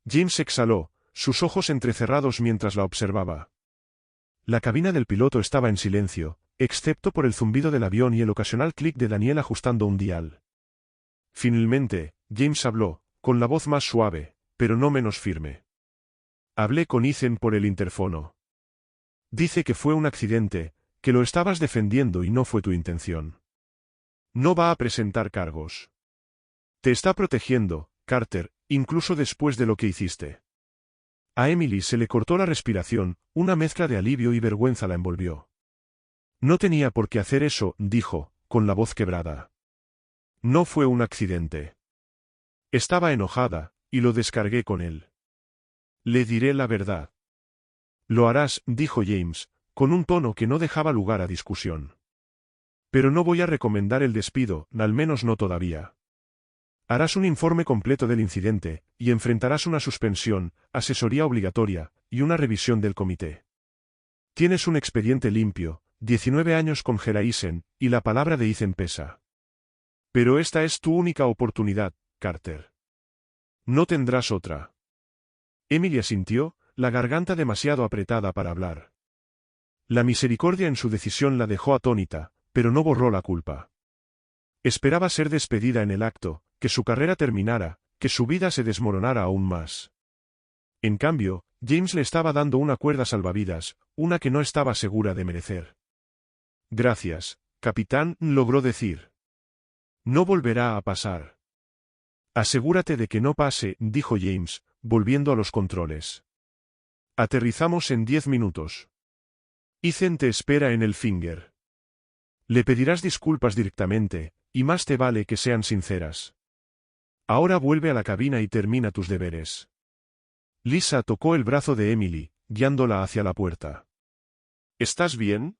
James exhaló, sus ojos entrecerrados mientras la observaba. La cabina del piloto estaba en silencio, excepto por el zumbido del avión y el ocasional clic de Daniel ajustando un dial. Finalmente, James habló, con la voz más suave, pero no menos firme. «Hablé con Ethan por el interfono. Dice que fue un accidente, que lo estabas defendiendo y no fue tu intención. No va a presentar cargos. Te está protegiendo, Carter, incluso después de lo que hiciste». A Emily se le cortó la respiración, una mezcla de alivio y vergüenza la envolvió. «No tenía por qué hacer eso», dijo, con la voz quebrada. «No fue un accidente. Estaba enojada, y lo descargué con él. Le diré la verdad». «Lo harás», dijo James, con un tono que no dejaba lugar a discusión. Pero no voy a recomendar el despido, al menos no todavía. Harás un informe completo del incidente, y enfrentarás una suspensión, asesoría obligatoria, y una revisión del comité. Tienes un expediente limpio, 19 años con Geraisen, y la palabra de Ethan pesa. Pero esta es tu única oportunidad, Carter. No tendrás otra. Emily asintió, la garganta demasiado apretada para hablar. La misericordia en su decisión la dejó atónita, pero no borró la culpa. Esperaba ser despedida en el acto, que su carrera terminara, que su vida se desmoronara aún más. En cambio, James le estaba dando una cuerda salvavidas, una que no estaba segura de merecer. Gracias, capitán, logró decir. No volverá a pasar. Asegúrate de que no pase, dijo James, volviendo a los controles. Aterrizamos en 10 minutos. Ethan te espera en el Finger. Le pedirás disculpas directamente, y más te vale que sean sinceras. Ahora vuelve a la cabina y termina tus deberes. Lisa tocó el brazo de Emily, guiándola hacia la puerta. ¿Estás bien?,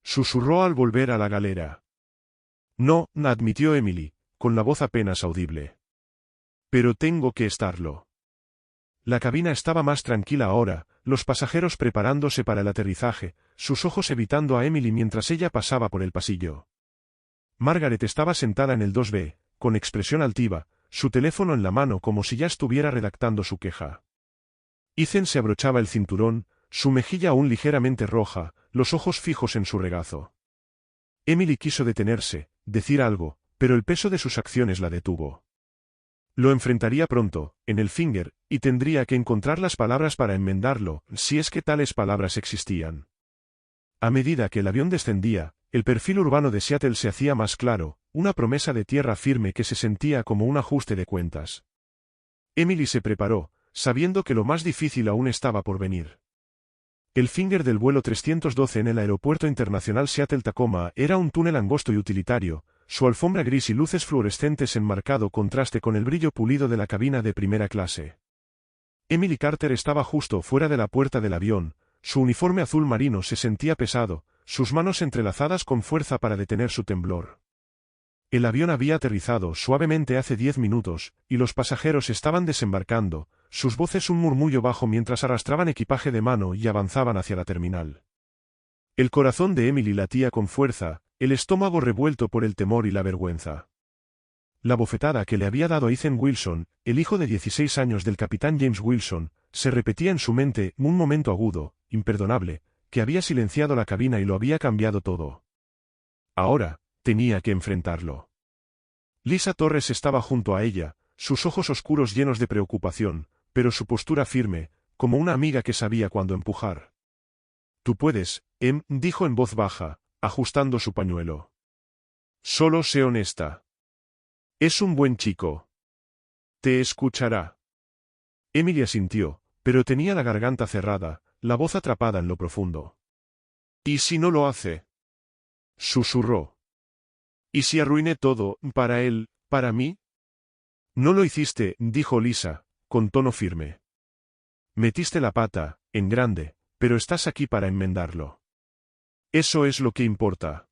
susurró al volver a la galera. No, admitió Emily, con la voz apenas audible. Pero tengo que estarlo. La cabina estaba más tranquila ahora, los pasajeros preparándose para el aterrizaje, sus ojos evitando a Emily mientras ella pasaba por el pasillo. Margaret estaba sentada en el 2B, con expresión altiva, su teléfono en la mano como si ya estuviera redactando su queja. Ethan se abrochaba el cinturón, su mejilla aún ligeramente roja, los ojos fijos en su regazo. Emily quiso detenerse, decir algo, pero el peso de sus acciones la detuvo. Lo enfrentaría pronto, en el Finger, y tendría que encontrar las palabras para enmendarlo, si es que tales palabras existían. A medida que el avión descendía, el perfil urbano de Seattle se hacía más claro, una promesa de tierra firme que se sentía como un ajuste de cuentas. Emily se preparó, sabiendo que lo más difícil aún estaba por venir. El Finger del vuelo 312 en el Aeropuerto Internacional Seattle-Tacoma era un túnel angosto y utilitario, su alfombra gris y luces fluorescentes en marcado contraste con el brillo pulido de la cabina de primera clase. Emily Carter estaba justo fuera de la puerta del avión, su uniforme azul marino se sentía pesado, sus manos entrelazadas con fuerza para detener su temblor. El avión había aterrizado suavemente hace 10 minutos, y los pasajeros estaban desembarcando, sus voces un murmullo bajo mientras arrastraban equipaje de mano y avanzaban hacia la terminal. El corazón de Emily latía con fuerza, el estómago revuelto por el temor y la vergüenza. La bofetada que le había dado Ethan Wilson, el hijo de 16 años del capitán James Wilson, se repetía en su mente, un momento agudo, imperdonable, que había silenciado la cabina y lo había cambiado todo. Ahora, tenía que enfrentarlo. Lisa Torres estaba junto a ella, sus ojos oscuros llenos de preocupación, pero su postura firme, como una amiga que sabía cuándo empujar. Tú puedes, dijo en voz baja, ajustando su pañuelo. Solo sé honesta. Es un buen chico. Te escuchará. Emily asintió, pero tenía la garganta cerrada, la voz atrapada en lo profundo. ¿Y si no lo hace?, susurró. ¿Y si arruiné todo, para él, para mí? No lo hiciste, dijo Lisa, con tono firme. Metiste la pata, en grande, pero estás aquí para enmendarlo. Eso es lo que importa.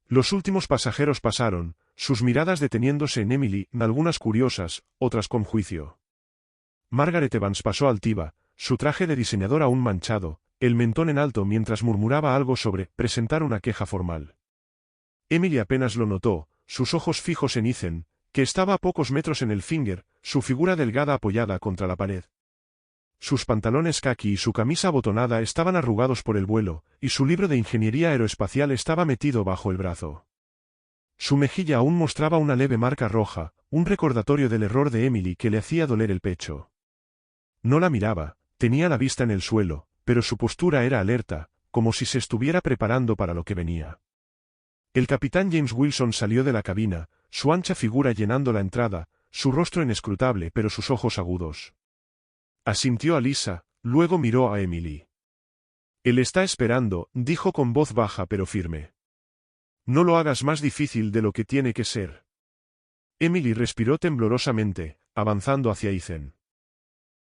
Los últimos pasajeros pasaron, sus miradas deteniéndose en Emily, algunas curiosas, otras con juicio. Margaret Evans pasó altiva, su traje de diseñador aún manchado, el mentón en alto mientras murmuraba algo sobre presentar una queja formal. Emily apenas lo notó, sus ojos fijos en Ethan, que estaba a pocos metros en el Finger, su figura delgada apoyada contra la pared. Sus pantalones caqui y su camisa abotonada estaban arrugados por el vuelo, y su libro de ingeniería aeroespacial estaba metido bajo el brazo. Su mejilla aún mostraba una leve marca roja, un recordatorio del error de Emily que le hacía doler el pecho. No la miraba, tenía la vista en el suelo, pero su postura era alerta, como si se estuviera preparando para lo que venía. El capitán James Wilson salió de la cabina, su ancha figura llenando la entrada, su rostro inescrutable pero sus ojos agudos. Asintió a Lisa, luego miró a Emily. Él está esperando, dijo con voz baja pero firme. No lo hagas más difícil de lo que tiene que ser. Emily respiró temblorosamente, avanzando hacia Ethan.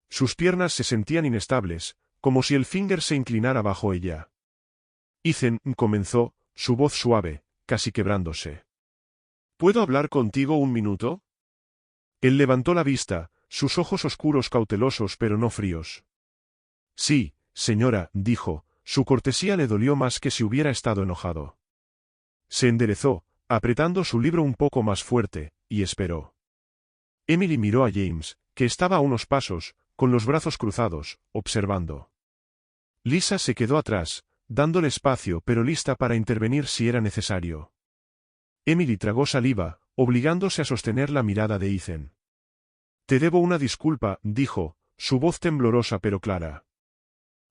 Sus piernas se sentían inestables, como si el Finger se inclinara bajo ella. Ethan, comenzó, su voz suave, casi quebrándose. ¿Puedo hablar contigo un minuto? Él levantó la vista, sus ojos oscuros cautelosos pero no fríos. Sí, señora, dijo, su cortesía le dolió más que si hubiera estado enojado. Se enderezó, apretando su libro un poco más fuerte, y esperó. Emily miró a James, que estaba a unos pasos, con los brazos cruzados, observando. Lisa se quedó atrás, dándole espacio pero lista para intervenir si era necesario. Emily tragó saliva, obligándose a sostener la mirada de Ethan. Te debo una disculpa, dijo, su voz temblorosa pero clara.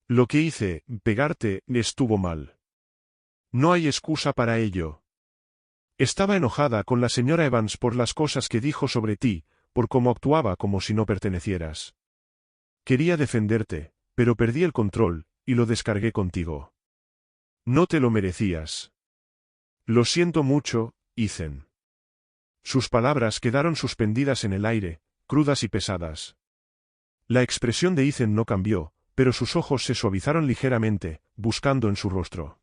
Lo que hice, pegarte, estuvo mal. No hay excusa para ello. Estaba enojada con la señora Evans por las cosas que dijo sobre ti, por cómo actuaba como si no pertenecieras. Quería defenderte, pero perdí el control, y lo descargué contigo. No te lo merecías. Lo siento mucho, Ethan. Sus palabras quedaron suspendidas en el aire, crudas y pesadas. La expresión de Ethan no cambió, pero sus ojos se suavizaron ligeramente, buscando en su rostro.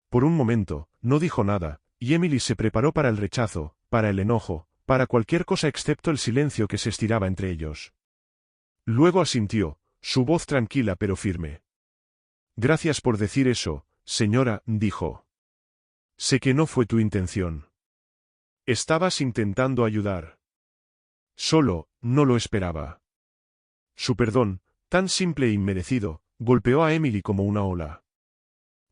Por un momento, no dijo nada, y Emily se preparó para el rechazo, para el enojo, para cualquier cosa excepto el silencio que se estiraba entre ellos. Luego asintió, su voz tranquila pero firme. Gracias por decir eso, señora, dijo. Sé que no fue tu intención. Estabas intentando ayudar. Solo, no lo esperaba. Su perdón, tan simple e inmerecido, golpeó a Emily como una ola.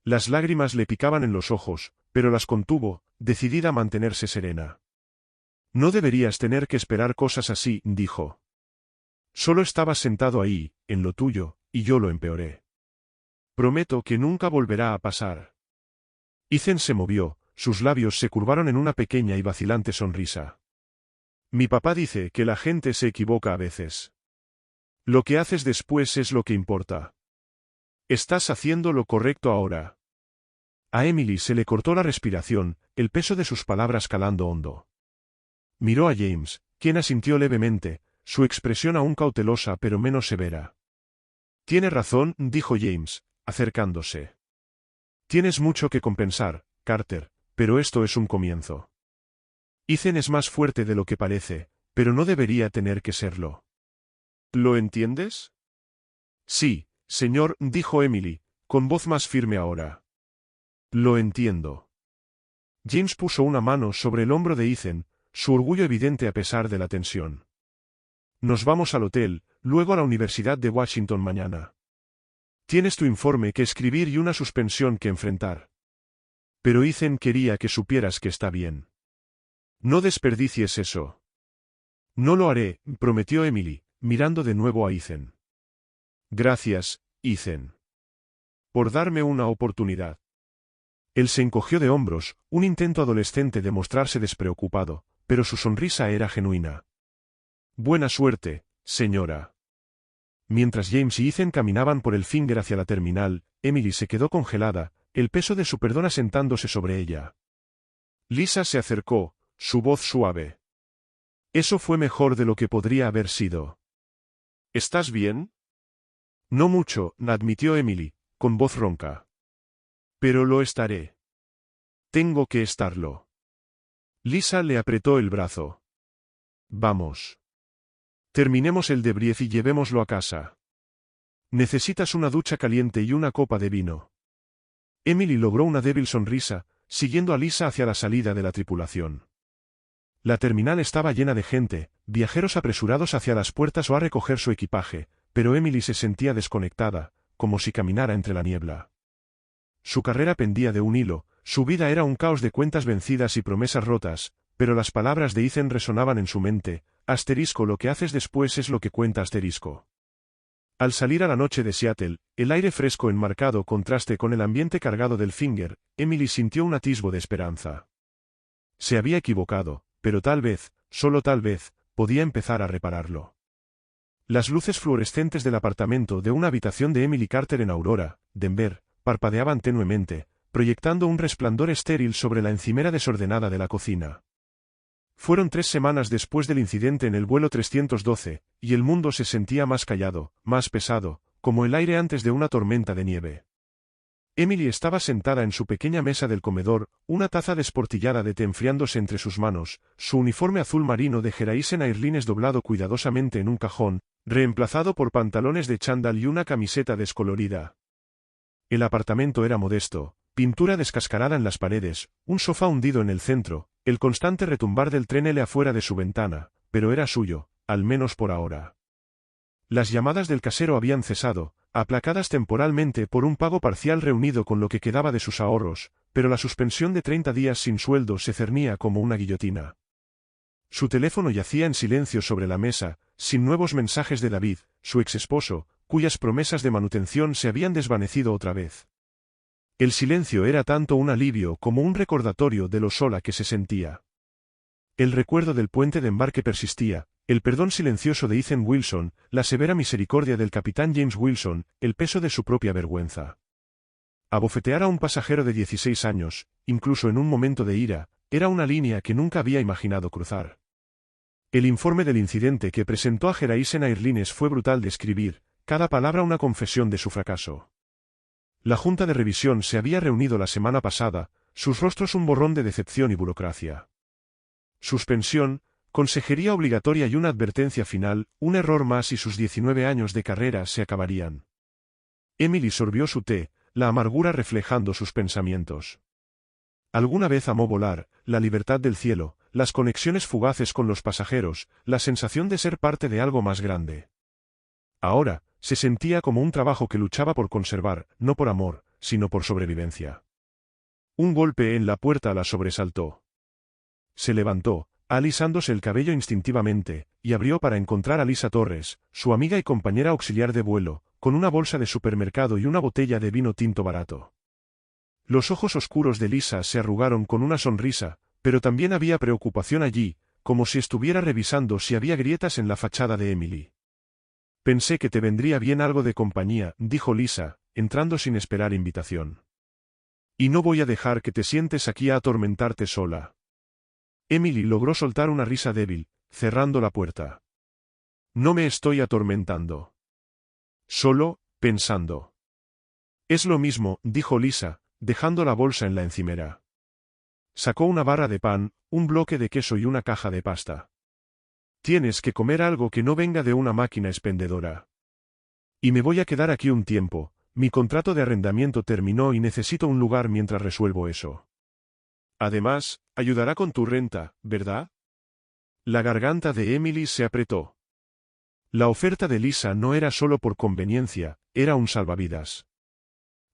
Las lágrimas le picaban en los ojos, pero las contuvo, decidida a mantenerse serena. No deberías tener que esperar cosas así, dijo. Solo estabas sentado ahí, en lo tuyo, y yo lo empeoré. Prometo que nunca volverá a pasar. Ethan se movió, sus labios se curvaron en una pequeña y vacilante sonrisa. Mi papá dice que la gente se equivoca a veces. Lo que haces después es lo que importa. Estás haciendo lo correcto ahora. A Emily se le cortó la respiración, el peso de sus palabras calando hondo. Miró a James, quien asintió levemente, su expresión aún cautelosa pero menos severa. Tiene razón, dijo James, acercándose. Tienes mucho que compensar, Carter, pero esto es un comienzo. Ethan es más fuerte de lo que parece, pero no debería tener que serlo. ¿Lo entiendes? Sí, señor, dijo Emily, con voz más firme ahora. Lo entiendo. James puso una mano sobre el hombro de Ethan, su orgullo evidente a pesar de la tensión. Nos vamos al hotel, luego a la Universidad de Washington mañana. Tienes tu informe que escribir y una suspensión que enfrentar. Pero Ethan quería que supieras que está bien. No desperdicies eso. No lo haré, prometió Emily, mirando de nuevo a Ethan. Gracias, Ethan. Por darme una oportunidad. Él se encogió de hombros, un intento adolescente de mostrarse despreocupado, pero su sonrisa era genuina. Buena suerte, señora. Mientras James y Ethan caminaban por el Finger hacia la terminal, Emily se quedó congelada, el peso de su perdón asentándose sobre ella. Lisa se acercó, su voz suave. Eso fue mejor de lo que podría haber sido. ¿Estás bien? No mucho, admitió Emily, con voz ronca. Pero lo estaré. Tengo que estarlo. Lisa le apretó el brazo. Vamos. Terminemos el debrief y llevémoslo a casa. Necesitas una ducha caliente y una copa de vino. Emily logró una débil sonrisa, siguiendo a Lisa hacia la salida de la tripulación. La terminal estaba llena de gente, viajeros apresurados hacia las puertas o a recoger su equipaje, pero Emily se sentía desconectada, como si caminara entre la niebla. Su carrera pendía de un hilo, su vida era un caos de cuentas vencidas y promesas rotas, pero las palabras de Ethan resonaban en su mente, asterisco lo que haces después es lo que cuenta asterisco. Al salir a la noche de Seattle, el aire fresco en marcado contraste con el ambiente cargado del Finger, Emily sintió un atisbo de esperanza. Se había equivocado, pero tal vez, solo tal vez, podía empezar a repararlo. Las luces fluorescentes del apartamento de una habitación de Emily Carter en Aurora, Denver, parpadeaban tenuemente, proyectando un resplandor estéril sobre la encimera desordenada de la cocina. Fueron 3 semanas después del incidente en el vuelo 312, y el mundo se sentía más callado, más pesado, como el aire antes de una tormenta de nieve. Emily estaba sentada en su pequeña mesa del comedor, una taza desportillada de té enfriándose entre sus manos, su uniforme azul marino de Geraisen Airlines doblado cuidadosamente en un cajón, reemplazado por pantalones de chándal y una camiseta descolorida. El apartamento era modesto, pintura descascarada en las paredes, un sofá hundido en el centro, el constante retumbar del tren afuera de su ventana, pero era suyo, al menos por ahora. Las llamadas del casero habían cesado, aplacadas temporalmente por un pago parcial reunido con lo que quedaba de sus ahorros, pero la suspensión de 30 días sin sueldo se cernía como una guillotina. Su teléfono yacía en silencio sobre la mesa, sin nuevos mensajes de David, su exesposo, cuyas promesas de manutención se habían desvanecido otra vez. El silencio era tanto un alivio como un recordatorio de lo sola que se sentía. El recuerdo del puente de embarque persistía, el perdón silencioso de Ethan Wilson, la severa misericordia del capitán James Wilson, el peso de su propia vergüenza. Abofetear a un pasajero de 16 años, incluso en un momento de ira, era una línea que nunca había imaginado cruzar. El informe del incidente que presentó a Geraisen Airlines fue brutal de escribir, cada palabra una confesión de su fracaso. La junta de revisión se había reunido la semana pasada, sus rostros un borrón de decepción y burocracia. Suspensión, consejería obligatoria y una advertencia final, un error más y sus 19 años de carrera se acabarían. Emily sorbió su té, la amargura reflejando sus pensamientos. Alguna vez amó volar, la libertad del cielo, las conexiones fugaces con los pasajeros, la sensación de ser parte de algo más grande. Ahora, se sentía como un trabajo que luchaba por conservar, no por amor, sino por sobrevivencia. Un golpe en la puerta la sobresaltó. Se levantó, alisándose el cabello instintivamente, y abrió para encontrar a Lisa Torres, su amiga y compañera auxiliar de vuelo, con una bolsa de supermercado y una botella de vino tinto barato. Los ojos oscuros de Lisa se arrugaron con una sonrisa, pero también había preocupación allí, como si estuviera revisando si había grietas en la fachada de Emily. Pensé que te vendría bien algo de compañía, dijo Lisa, entrando sin esperar invitación. Y no voy a dejar que te sientes aquí a atormentarte sola. Emily logró soltar una risa débil, cerrando la puerta. No me estoy atormentando. Solo, pensando. Es lo mismo, dijo Lisa, dejando la bolsa en la encimera. Sacó una barra de pan, un bloque de queso y una caja de pasta. Tienes que comer algo que no venga de una máquina expendedora. Y me voy a quedar aquí un tiempo, mi contrato de arrendamiento terminó y necesito un lugar mientras resuelvo eso. Además, ayudará con tu renta, ¿verdad? La garganta de Emily se apretó. La oferta de Lisa no era solo por conveniencia, era un salvavidas.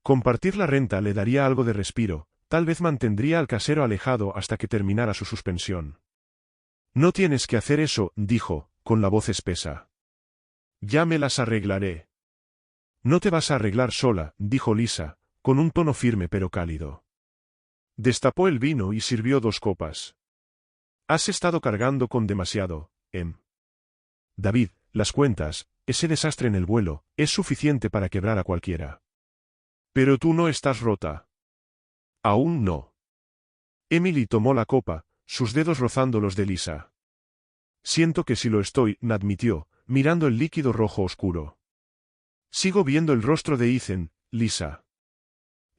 Compartir la renta le daría algo de respiro, tal vez mantendría al casero alejado hasta que terminara su suspensión. No tienes que hacer eso, dijo, con la voz espesa. Ya me las arreglaré. No te vas a arreglar sola, dijo Lisa, con un tono firme pero cálido. Destapó el vino y sirvió 2 copas. Has estado cargando con demasiado, David, las cuentas, ese desastre en el vuelo, es suficiente para quebrar a cualquiera. Pero tú no estás rota. Aún no. Emily tomó la copa, sus dedos rozando los de Lisa. Siento que sí lo estoy, admitió, mirando el líquido rojo oscuro. Sigo viendo el rostro de Ethan, Lisa.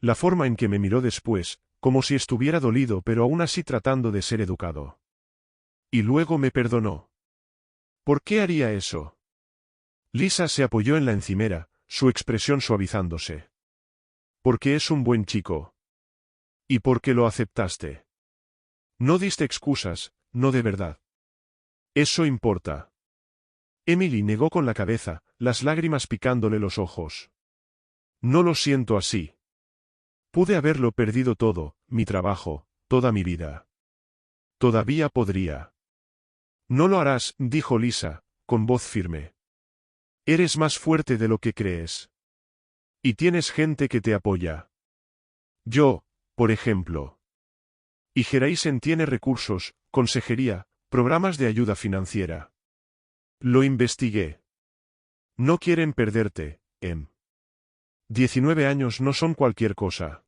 La forma en que me miró después, como si estuviera dolido pero aún así tratando de ser educado. Y luego me perdonó. ¿Por qué haría eso? Lisa se apoyó en la encimera, su expresión suavizándose. Porque es un buen chico. ¿Y por qué lo aceptaste? No diste excusas, no de verdad. Eso importa. Emily negó con la cabeza, las lágrimas picándole los ojos. No lo siento así. Pude haberlo perdido todo, mi trabajo, toda mi vida. Todavía podría. No lo harás, dijo Lisa, con voz firme. Eres más fuerte de lo que crees. Y tienes gente que te apoya. Yo, por ejemplo. Y Geraisen tiene recursos, consejería, programas de ayuda financiera. Lo investigué. No quieren perderte, 19 años no son cualquier cosa.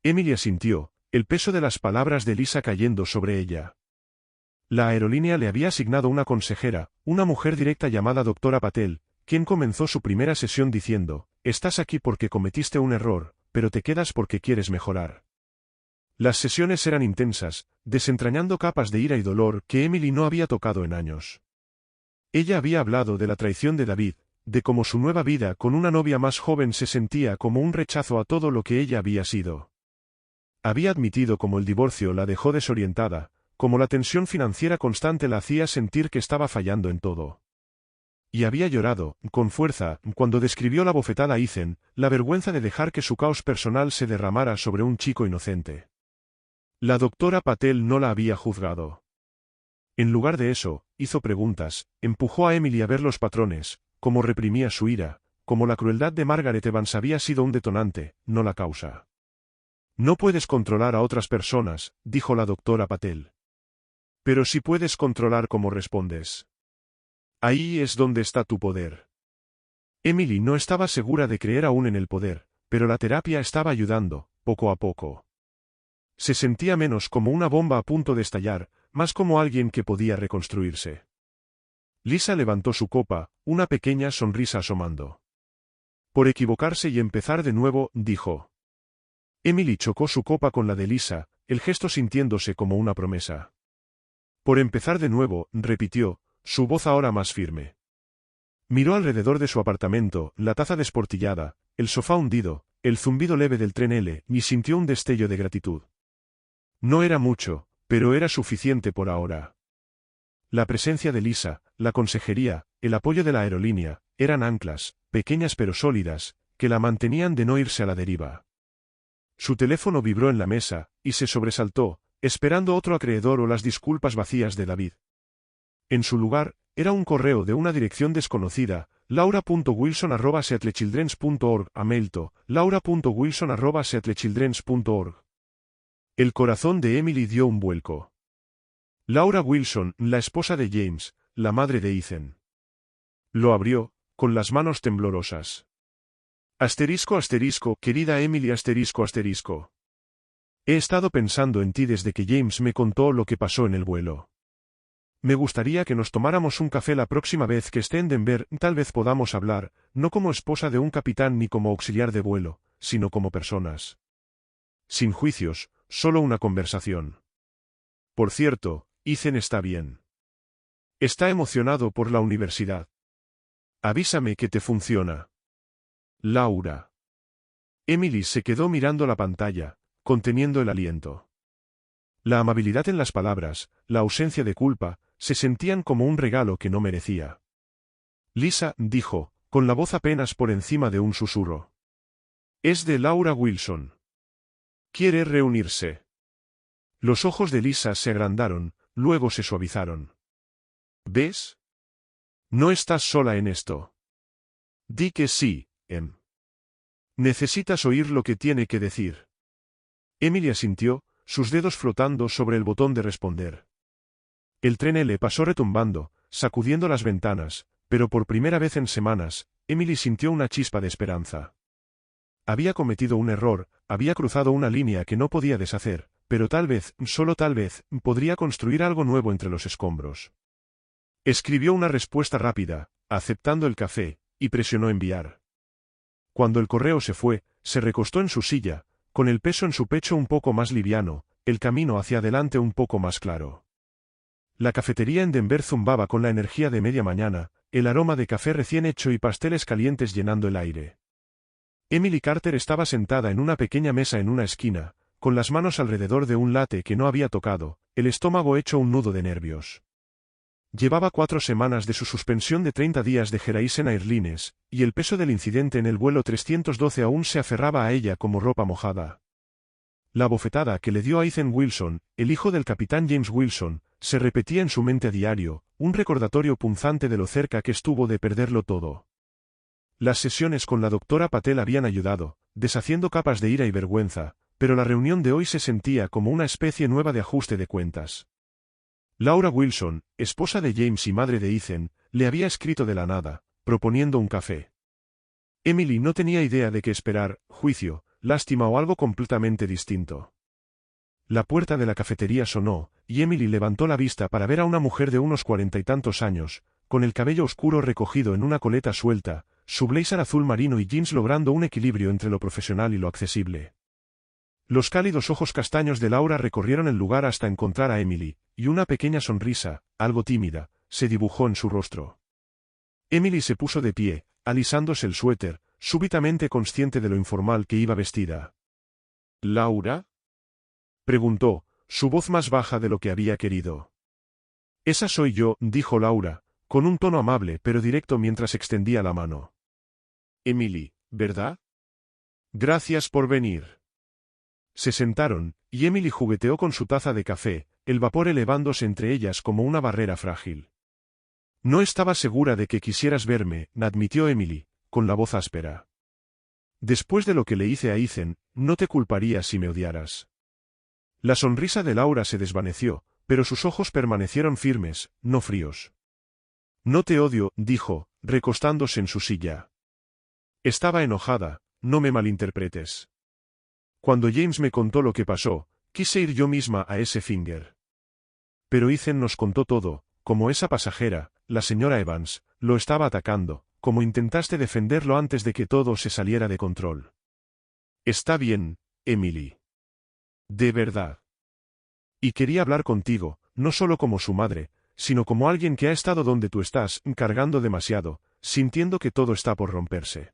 Emily asintió, el peso de las palabras de Lisa cayendo sobre ella. La aerolínea le había asignado una consejera, una mujer directa llamada Dra. Patel, quien comenzó su primera sesión diciendo, «Estás aquí porque cometiste un error, pero te quedas porque quieres mejorar. Las sesiones eran intensas, desentrañando capas de ira y dolor que Emily no había tocado en años. Ella había hablado de la traición de David, de cómo su nueva vida con una novia más joven se sentía como un rechazo a todo lo que ella había sido. Había admitido cómo el divorcio la dejó desorientada, cómo la tensión financiera constante la hacía sentir que estaba fallando en todo. Y había llorado, con fuerza, cuando describió la bofetada a Ethan, la vergüenza de dejar que su caos personal se derramara sobre un chico inocente. La doctora Patel no la había juzgado. En lugar de eso, hizo preguntas, empujó a Emily a ver los patrones, cómo reprimía su ira, cómo la crueldad de Margaret Evans había sido un detonante, no la causa. No puedes controlar a otras personas, dijo la doctora Patel. Pero sí puedes controlar cómo respondes. Ahí es donde está tu poder. Emily no estaba segura de creer aún en el poder, pero la terapia estaba ayudando, poco a poco. Se sentía menos como una bomba a punto de estallar, más como alguien que podía reconstruirse. Lisa levantó su copa, una pequeña sonrisa asomando. Por equivocarse y empezar de nuevo, dijo. Emily chocó su copa con la de Lisa, el gesto sintiéndose como una promesa. Por empezar de nuevo, repitió, su voz ahora más firme. Miró alrededor de su apartamento, la taza desportillada, el sofá hundido, el zumbido leve del tren L, y sintió un destello de gratitud. No era mucho, pero era suficiente por ahora. La presencia de Lisa, la consejería, el apoyo de la aerolínea, eran anclas, pequeñas pero sólidas, que la mantenían de no irse a la deriva. Su teléfono vibró en la mesa, y se sobresaltó, esperando otro acreedor o las disculpas vacías de David. En su lugar, era un correo de una dirección desconocida, laura.wilson@seattlechildrens.org, a Mailto, laura.wilson@seattlechildrens.org. El corazón de Emily dio un vuelco. Laura Wilson, la esposa de James, la madre de Ethan. Lo abrió, con las manos temblorosas. Asterisco asterisco, querida Emily asterisco asterisco. He estado pensando en ti desde que James me contó lo que pasó en el vuelo. Me gustaría que nos tomáramos un café la próxima vez que esté en Denver, tal vez podamos hablar, no como esposa de un capitán ni como auxiliar de vuelo, sino como personas. Sin juicios, solo una conversación. Por cierto, Ethan está bien. Está emocionado por la universidad. Avísame que te funciona. Laura. Emily se quedó mirando la pantalla, conteniendo el aliento. La amabilidad en las palabras, la ausencia de culpa, se sentían como un regalo que no merecía. Lisa, dijo, con la voz apenas por encima de un susurro. Es de Laura Wilson. ¿Quiere reunirse? Los ojos de Lisa se agrandaron, luego se suavizaron. ¿Ves? No estás sola en esto. Di que sí, Em. Necesitas oír lo que tiene que decir. Emily asintió, sus dedos flotando sobre el botón de responder. El tren L pasó retumbando, sacudiendo las ventanas, pero por primera vez en semanas, Emily sintió una chispa de esperanza. Había cometido un error, había cruzado una línea que no podía deshacer, pero tal vez, solo tal vez, podría construir algo nuevo entre los escombros. Escribió una respuesta rápida, aceptando el café, y presionó enviar. Cuando el correo se fue, se recostó en su silla, con el peso en su pecho un poco más liviano, el camino hacia adelante un poco más claro. La cafetería en Denver zumbaba con la energía de media mañana, el aroma de café recién hecho y pasteles calientes llenando el aire. Emily Carter estaba sentada en una pequeña mesa en una esquina, con las manos alrededor de un latte que no había tocado, el estómago hecho un nudo de nervios. Llevaba 4 semanas de su suspensión de 30 días de Horizon Airlines, y el peso del incidente en el vuelo 312 aún se aferraba a ella como ropa mojada. La bofetada que le dio a Ethan Wilson, el hijo del capitán James Wilson, se repetía en su mente a diario, un recordatorio punzante de lo cerca que estuvo de perderlo todo. Las sesiones con la doctora Patel habían ayudado, deshaciendo capas de ira y vergüenza, pero la reunión de hoy se sentía como una especie nueva de ajuste de cuentas. Laura Wilson, esposa de James y madre de Ethan, le había escrito de la nada, proponiendo un café. Emily no tenía idea de qué esperar, juicio, lástima o algo completamente distinto. La puerta de la cafetería sonó, y Emily levantó la vista para ver a una mujer de unos 40 y tantos años, con el cabello oscuro recogido en una coleta suelta, su blazer azul marino y jeans logrando un equilibrio entre lo profesional y lo accesible. Los cálidos ojos castaños de Laura recorrieron el lugar hasta encontrar a Emily, y una pequeña sonrisa, algo tímida, se dibujó en su rostro. Emily se puso de pie, alisándose el suéter, súbitamente consciente de lo informal que iba vestida. ¿Laura?, preguntó, su voz más baja de lo que había querido. Esa soy yo, dijo Laura, con un tono amable pero directo mientras extendía la mano. Emily, ¿verdad? Gracias por venir. Se sentaron, y Emily jugueteó con su taza de café, el vapor elevándose entre ellas como una barrera frágil. No estaba segura de que quisieras verme, admitió Emily, con la voz áspera. Después de lo que le hice a Ethan, no te culparía si me odiaras. La sonrisa de Laura se desvaneció, pero sus ojos permanecieron firmes, no fríos. No te odio, dijo, recostándose en su silla. Estaba enojada, no me malinterpretes. Cuando James me contó lo que pasó, quise ir yo misma a ese finger. Pero Ethan nos contó todo, como esa pasajera, la señora Evans, lo estaba atacando, como intentaste defenderlo antes de que todo se saliera de control. Está bien, Emily. De verdad. Y quería hablar contigo, no solo como su madre, sino como alguien que ha estado donde tú estás, cargando demasiado, sintiendo que todo está por romperse.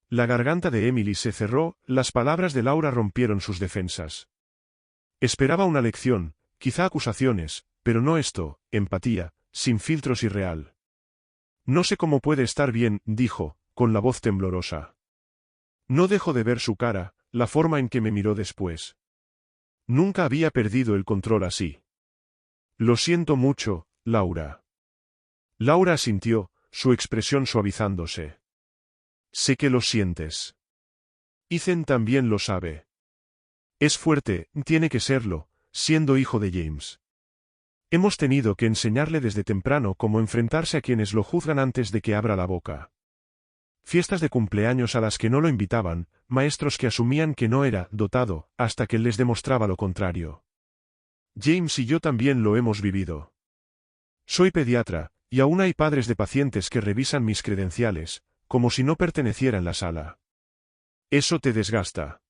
La garganta de Emily se cerró, las palabras de Laura rompieron sus defensas. Esperaba una lección, quizá acusaciones, pero no esto, empatía, sin filtros y real. No sé cómo puede estar bien, dijo, con la voz temblorosa. No dejo de ver su cara, la forma en que me miró después. Nunca había perdido el control así. Lo siento mucho, Laura. Laura asintió, su expresión suavizándose. Sé que lo sientes. Ethan también lo sabe. Es fuerte, tiene que serlo, siendo hijo de James. Hemos tenido que enseñarle desde temprano cómo enfrentarse a quienes lo juzgan antes de que abra la boca. Fiestas de cumpleaños a las que no lo invitaban, maestros que asumían que no era dotado, hasta que les demostraba lo contrario. James y yo también lo hemos vivido. Soy pediatra, y aún hay padres de pacientes que revisan mis credenciales, como si no perteneciera en la sala. Eso te desgasta.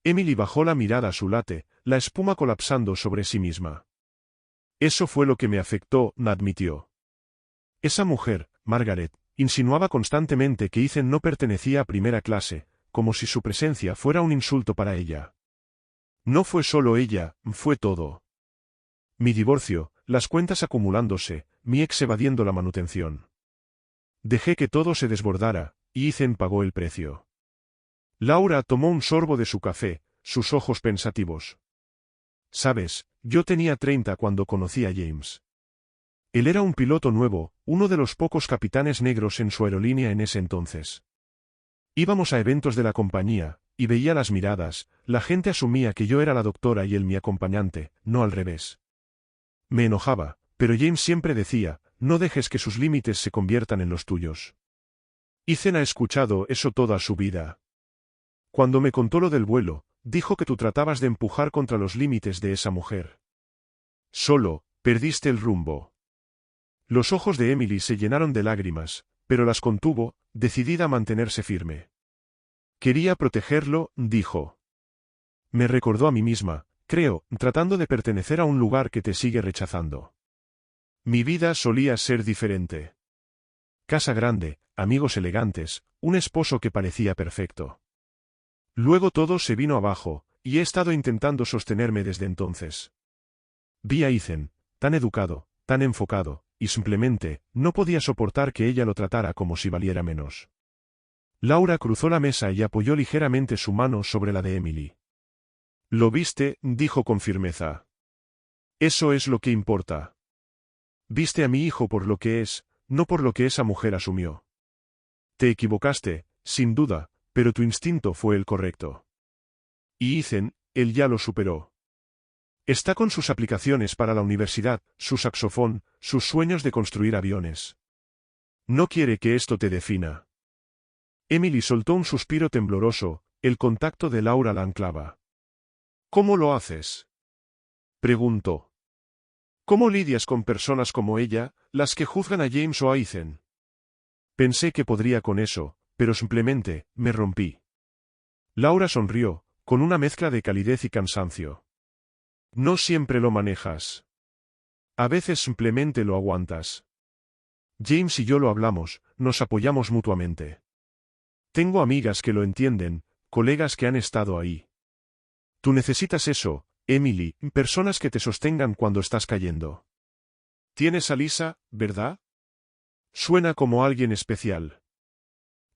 Emily bajó la mirada a su late, la espuma colapsando sobre sí misma. Eso fue lo que me afectó, admitió. Esa mujer, Margaret, insinuaba constantemente que Ethan no pertenecía a primera clase, como si su presencia fuera un insulto para ella. No fue solo ella, fue todo. Mi divorcio, las cuentas acumulándose, mi ex evadiendo la manutención. Dejé que todo se desbordara, y Ethan pagó el precio. Laura tomó un sorbo de su café, sus ojos pensativos. Sabes, yo tenía 30 cuando conocí a James. Él era un piloto nuevo, uno de los pocos capitanes negros en su aerolínea en ese entonces. Íbamos a eventos de la compañía, y veía las miradas, la gente asumía que yo era la doctora y él mi acompañante, no al revés. Me enojaba, pero James siempre decía, no dejes que sus límites se conviertan en los tuyos. Ethan ha escuchado eso toda su vida. Cuando me contó lo del vuelo, dijo que tú tratabas de empujar contra los límites de esa mujer. Solo, perdiste el rumbo. Los ojos de Emily se llenaron de lágrimas, pero las contuvo, decidida a mantenerse firme. Quería protegerlo, dijo. Me recordó a mí misma, creo, tratando de pertenecer a un lugar que te sigue rechazando. Mi vida solía ser diferente. Casa grande, amigos elegantes, un esposo que parecía perfecto. Luego todo se vino abajo, y he estado intentando sostenerme desde entonces. Vi a Ethan, tan educado, tan enfocado, y simplemente, no podía soportar que ella lo tratara como si valiera menos. Laura cruzó la mesa y apoyó ligeramente su mano sobre la de Emily. ¿Lo viste?, dijo con firmeza. Eso es lo que importa. Viste a mi hijo por lo que es, no por lo que esa mujer asumió. Te equivocaste, sin duda, pero tu instinto fue el correcto. Y Ethan, él ya lo superó. Está con sus aplicaciones para la universidad, su saxofón, sus sueños de construir aviones. No quiere que esto te defina. Emily soltó un suspiro tembloroso, el contacto de Laura la anclaba. ¿Cómo lo haces?, preguntó. ¿Cómo lidias con personas como ella, las que juzgan a James o a Ethan? Pensé que podría con eso, pero simplemente, me rompí. Laura sonrió, con una mezcla de calidez y cansancio. No siempre lo manejas. A veces simplemente lo aguantas. James y yo lo hablamos, nos apoyamos mutuamente. Tengo amigas que lo entienden, colegas que han estado ahí. Tú necesitas eso, Emily, personas que te sostengan cuando estás cayendo. Tienes a Lisa, ¿verdad? Suena como alguien especial.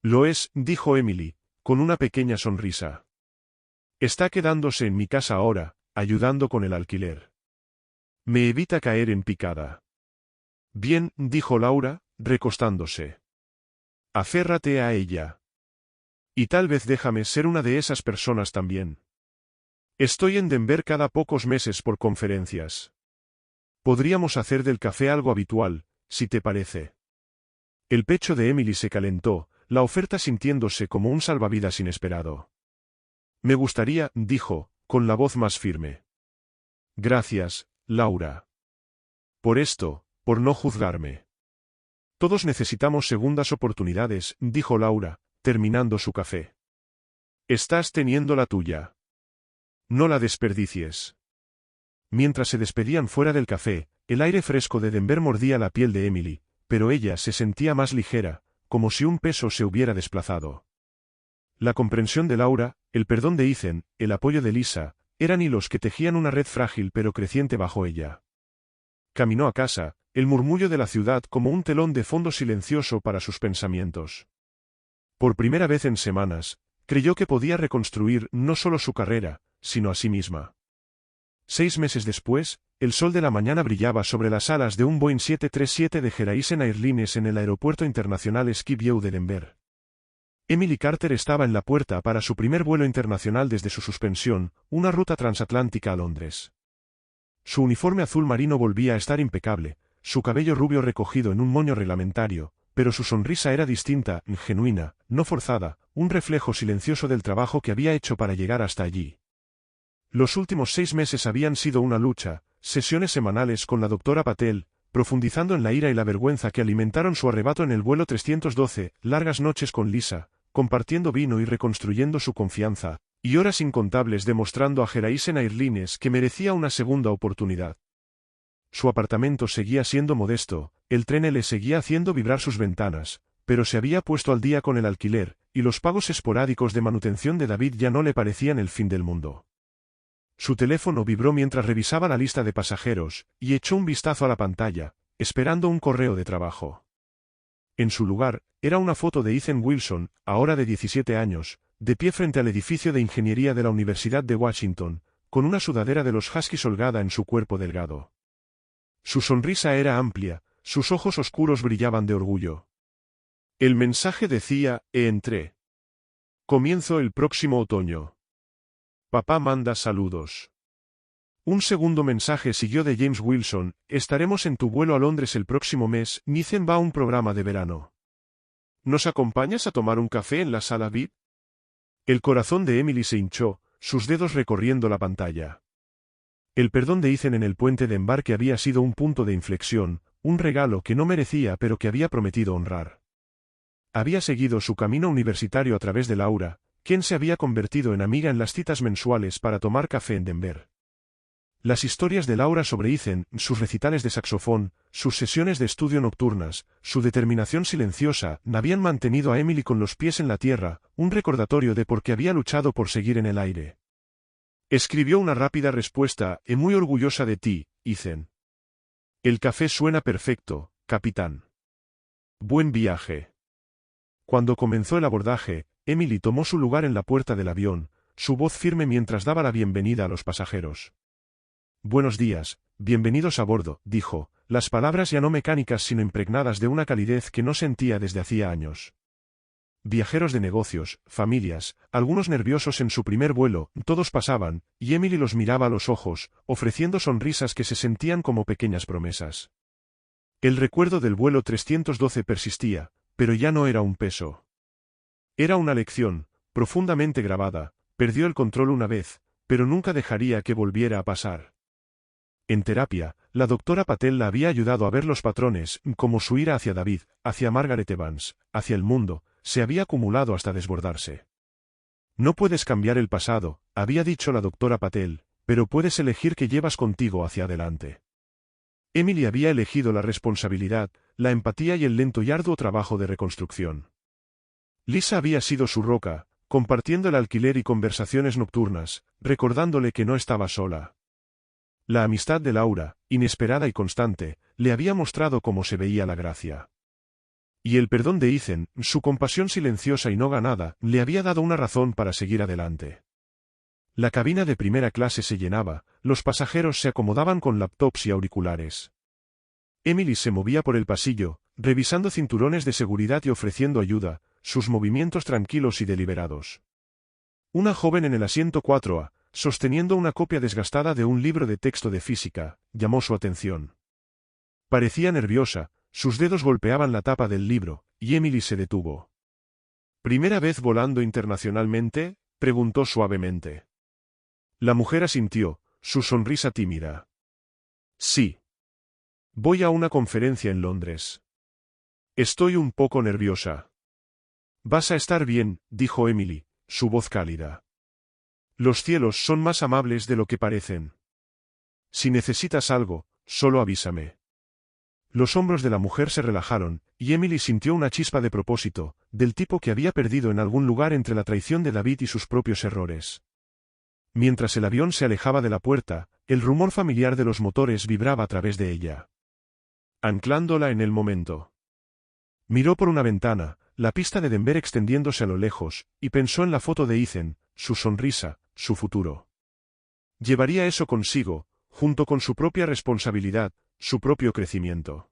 Lo es, dijo Emily, con una pequeña sonrisa. Está quedándose en mi casa ahora, ayudando con el alquiler. Me evita caer en picada. Bien, dijo Laura, recostándose. Aférrate a ella. Y tal vez déjame ser una de esas personas también. Estoy en Denver cada pocos meses por conferencias. Podríamos hacer del café algo habitual, si te parece. El pecho de Emily se calentó, la oferta sintiéndose como un salvavidas inesperado. Me gustaría, dijo, con la voz más firme. Gracias, Laura. Por esto, por no juzgarme. Todos necesitamos segundas oportunidades, dijo Laura, terminando su café. Estás teniendo la tuya. No la desperdicies. Mientras se despedían fuera del café, el aire fresco de Denver mordía la piel de Emily, pero ella se sentía más ligera, como si un peso se hubiera desplazado. La comprensión de Laura, el perdón de Ethan, el apoyo de Lisa, eran hilos que tejían una red frágil pero creciente bajo ella. Caminó a casa, el murmullo de la ciudad como un telón de fondo silencioso para sus pensamientos. Por primera vez en semanas, creyó que podía reconstruir no solo su carrera, sino a sí misma. 6 meses después, el sol de la mañana brillaba sobre las alas de un Boeing 737 de Horizon Airlines en el Aeropuerto Internacional Skip-View de Denver. Emily Carter estaba en la puerta para su primer vuelo internacional desde su suspensión, una ruta transatlántica a Londres. Su uniforme azul marino volvía a estar impecable, su cabello rubio recogido en un moño reglamentario, pero su sonrisa era distinta, genuina, no forzada, un reflejo silencioso del trabajo que había hecho para llegar hasta allí. Los últimos 6 meses habían sido una lucha, sesiones semanales con la doctora Patel, profundizando en la ira y la vergüenza que alimentaron su arrebato en el vuelo 312, largas noches con Lisa, compartiendo vino y reconstruyendo su confianza, y horas incontables demostrando a Horizon Airlines que merecía una segunda oportunidad. Su apartamento seguía siendo modesto, el tren le seguía haciendo vibrar sus ventanas, pero se había puesto al día con el alquiler, y los pagos esporádicos de manutención de David ya no le parecían el fin del mundo. Su teléfono vibró mientras revisaba la lista de pasajeros, y echó un vistazo a la pantalla, esperando un correo de trabajo. En su lugar, era una foto de Ethan Wilson, ahora de 17 años, de pie frente al edificio de ingeniería de la Universidad de Washington, con una sudadera de los Huskies holgada en su cuerpo delgado. Su sonrisa era amplia, sus ojos oscuros brillaban de orgullo. El mensaje decía, entré. Comienzo el próximo otoño. Papá manda saludos. Un segundo mensaje siguió de James Wilson, estaremos en tu vuelo a Londres el próximo mes, Ethan va a un programa de verano. ¿Nos acompañas a tomar un café en la sala VIP? El corazón de Emily se hinchó, sus dedos recorriendo la pantalla. El perdón de Ethan en el puente de embarque había sido un punto de inflexión, un regalo que no merecía pero que había prometido honrar. Había seguido su camino universitario a través de Laura, quien se había convertido en amiga en las citas mensuales para tomar café en Denver. Las historias de Laura sobre Ethan, sus recitales de saxofón, sus sesiones de estudio nocturnas, su determinación silenciosa, habían mantenido a Emily con los pies en la tierra, un recordatorio de por qué había luchado por seguir en el aire. Escribió una rápida respuesta, muy orgullosa de ti, Ethan. El café suena perfecto, capitán. Buen viaje. Cuando comenzó el abordaje, Emily tomó su lugar en la puerta del avión, su voz firme mientras daba la bienvenida a los pasajeros. Buenos días, bienvenidos a bordo, dijo, las palabras ya no mecánicas sino impregnadas de una calidez que no sentía desde hacía años. Viajeros de negocios, familias, algunos nerviosos en su primer vuelo, todos pasaban, y Emily los miraba a los ojos, ofreciendo sonrisas que se sentían como pequeñas promesas. El recuerdo del vuelo 312 persistía, pero ya no era un peso. Era una lección, profundamente grabada, perdió el control una vez, pero nunca dejaría que volviera a pasar. En terapia, la doctora Patel la había ayudado a ver los patrones, como su ira hacia David, hacia Margaret Evans, hacia el mundo, se había acumulado hasta desbordarse. No puedes cambiar el pasado, había dicho la doctora Patel, pero puedes elegir qué llevas contigo hacia adelante. Emily había elegido la responsabilidad, la empatía y el lento y arduo trabajo de reconstrucción. Lisa había sido su roca, compartiendo el alquiler y conversaciones nocturnas, recordándole que no estaba sola. La amistad de Laura, inesperada y constante, le había mostrado cómo se veía la gracia. Y el perdón de Ethan, su compasión silenciosa y no ganada, le había dado una razón para seguir adelante. La cabina de primera clase se llenaba, los pasajeros se acomodaban con laptops y auriculares. Emily se movía por el pasillo, revisando cinturones de seguridad y ofreciendo ayuda, sus movimientos tranquilos y deliberados. Una joven en el asiento 4A, sosteniendo una copia desgastada de un libro de texto de física, llamó su atención. Parecía nerviosa, sus dedos golpeaban la tapa del libro, y Emily se detuvo. ¿Primera vez volando internacionalmente?, preguntó suavemente. La mujer asintió, su sonrisa tímida. Sí. Voy a una conferencia en Londres. Estoy un poco nerviosa. Vas a estar bien, dijo Emily, su voz cálida. Los cielos son más amables de lo que parecen. Si necesitas algo, solo avísame. Los hombros de la mujer se relajaron, y Emily sintió una chispa de propósito, del tipo que había perdido en algún lugar entre la traición de David y sus propios errores. Mientras el avión se alejaba de la puerta, el rumor familiar de los motores vibraba a través de ella. Anclándola en el momento. Miró por una ventana, la pista de Denver extendiéndose a lo lejos, y pensó en la foto de Ethan, su sonrisa, su futuro. Llevaría eso consigo, junto con su propia responsabilidad, su propio crecimiento.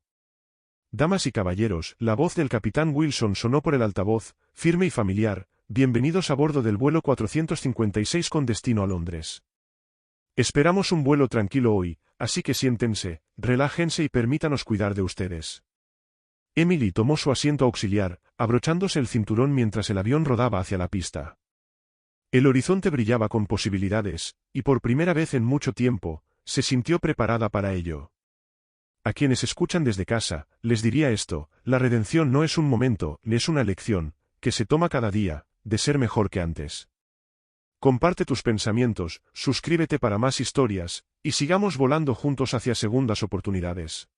Damas y caballeros, la voz del capitán Wilson sonó por el altavoz, firme y familiar. Bienvenidos a bordo del vuelo 456 con destino a Londres. Esperamos un vuelo tranquilo hoy, así que siéntense, relájense y permítanos cuidar de ustedes. Emily tomó su asiento auxiliar, abrochándose el cinturón mientras el avión rodaba hacia la pista. El horizonte brillaba con posibilidades, y por primera vez en mucho tiempo, se sintió preparada para ello. A quienes escuchan desde casa, les diría esto: la redención no es un momento, ni es una elección, que se toma cada día, de ser mejor que antes. Comparte tus pensamientos, suscríbete para más historias, y sigamos volando juntos hacia segundas oportunidades.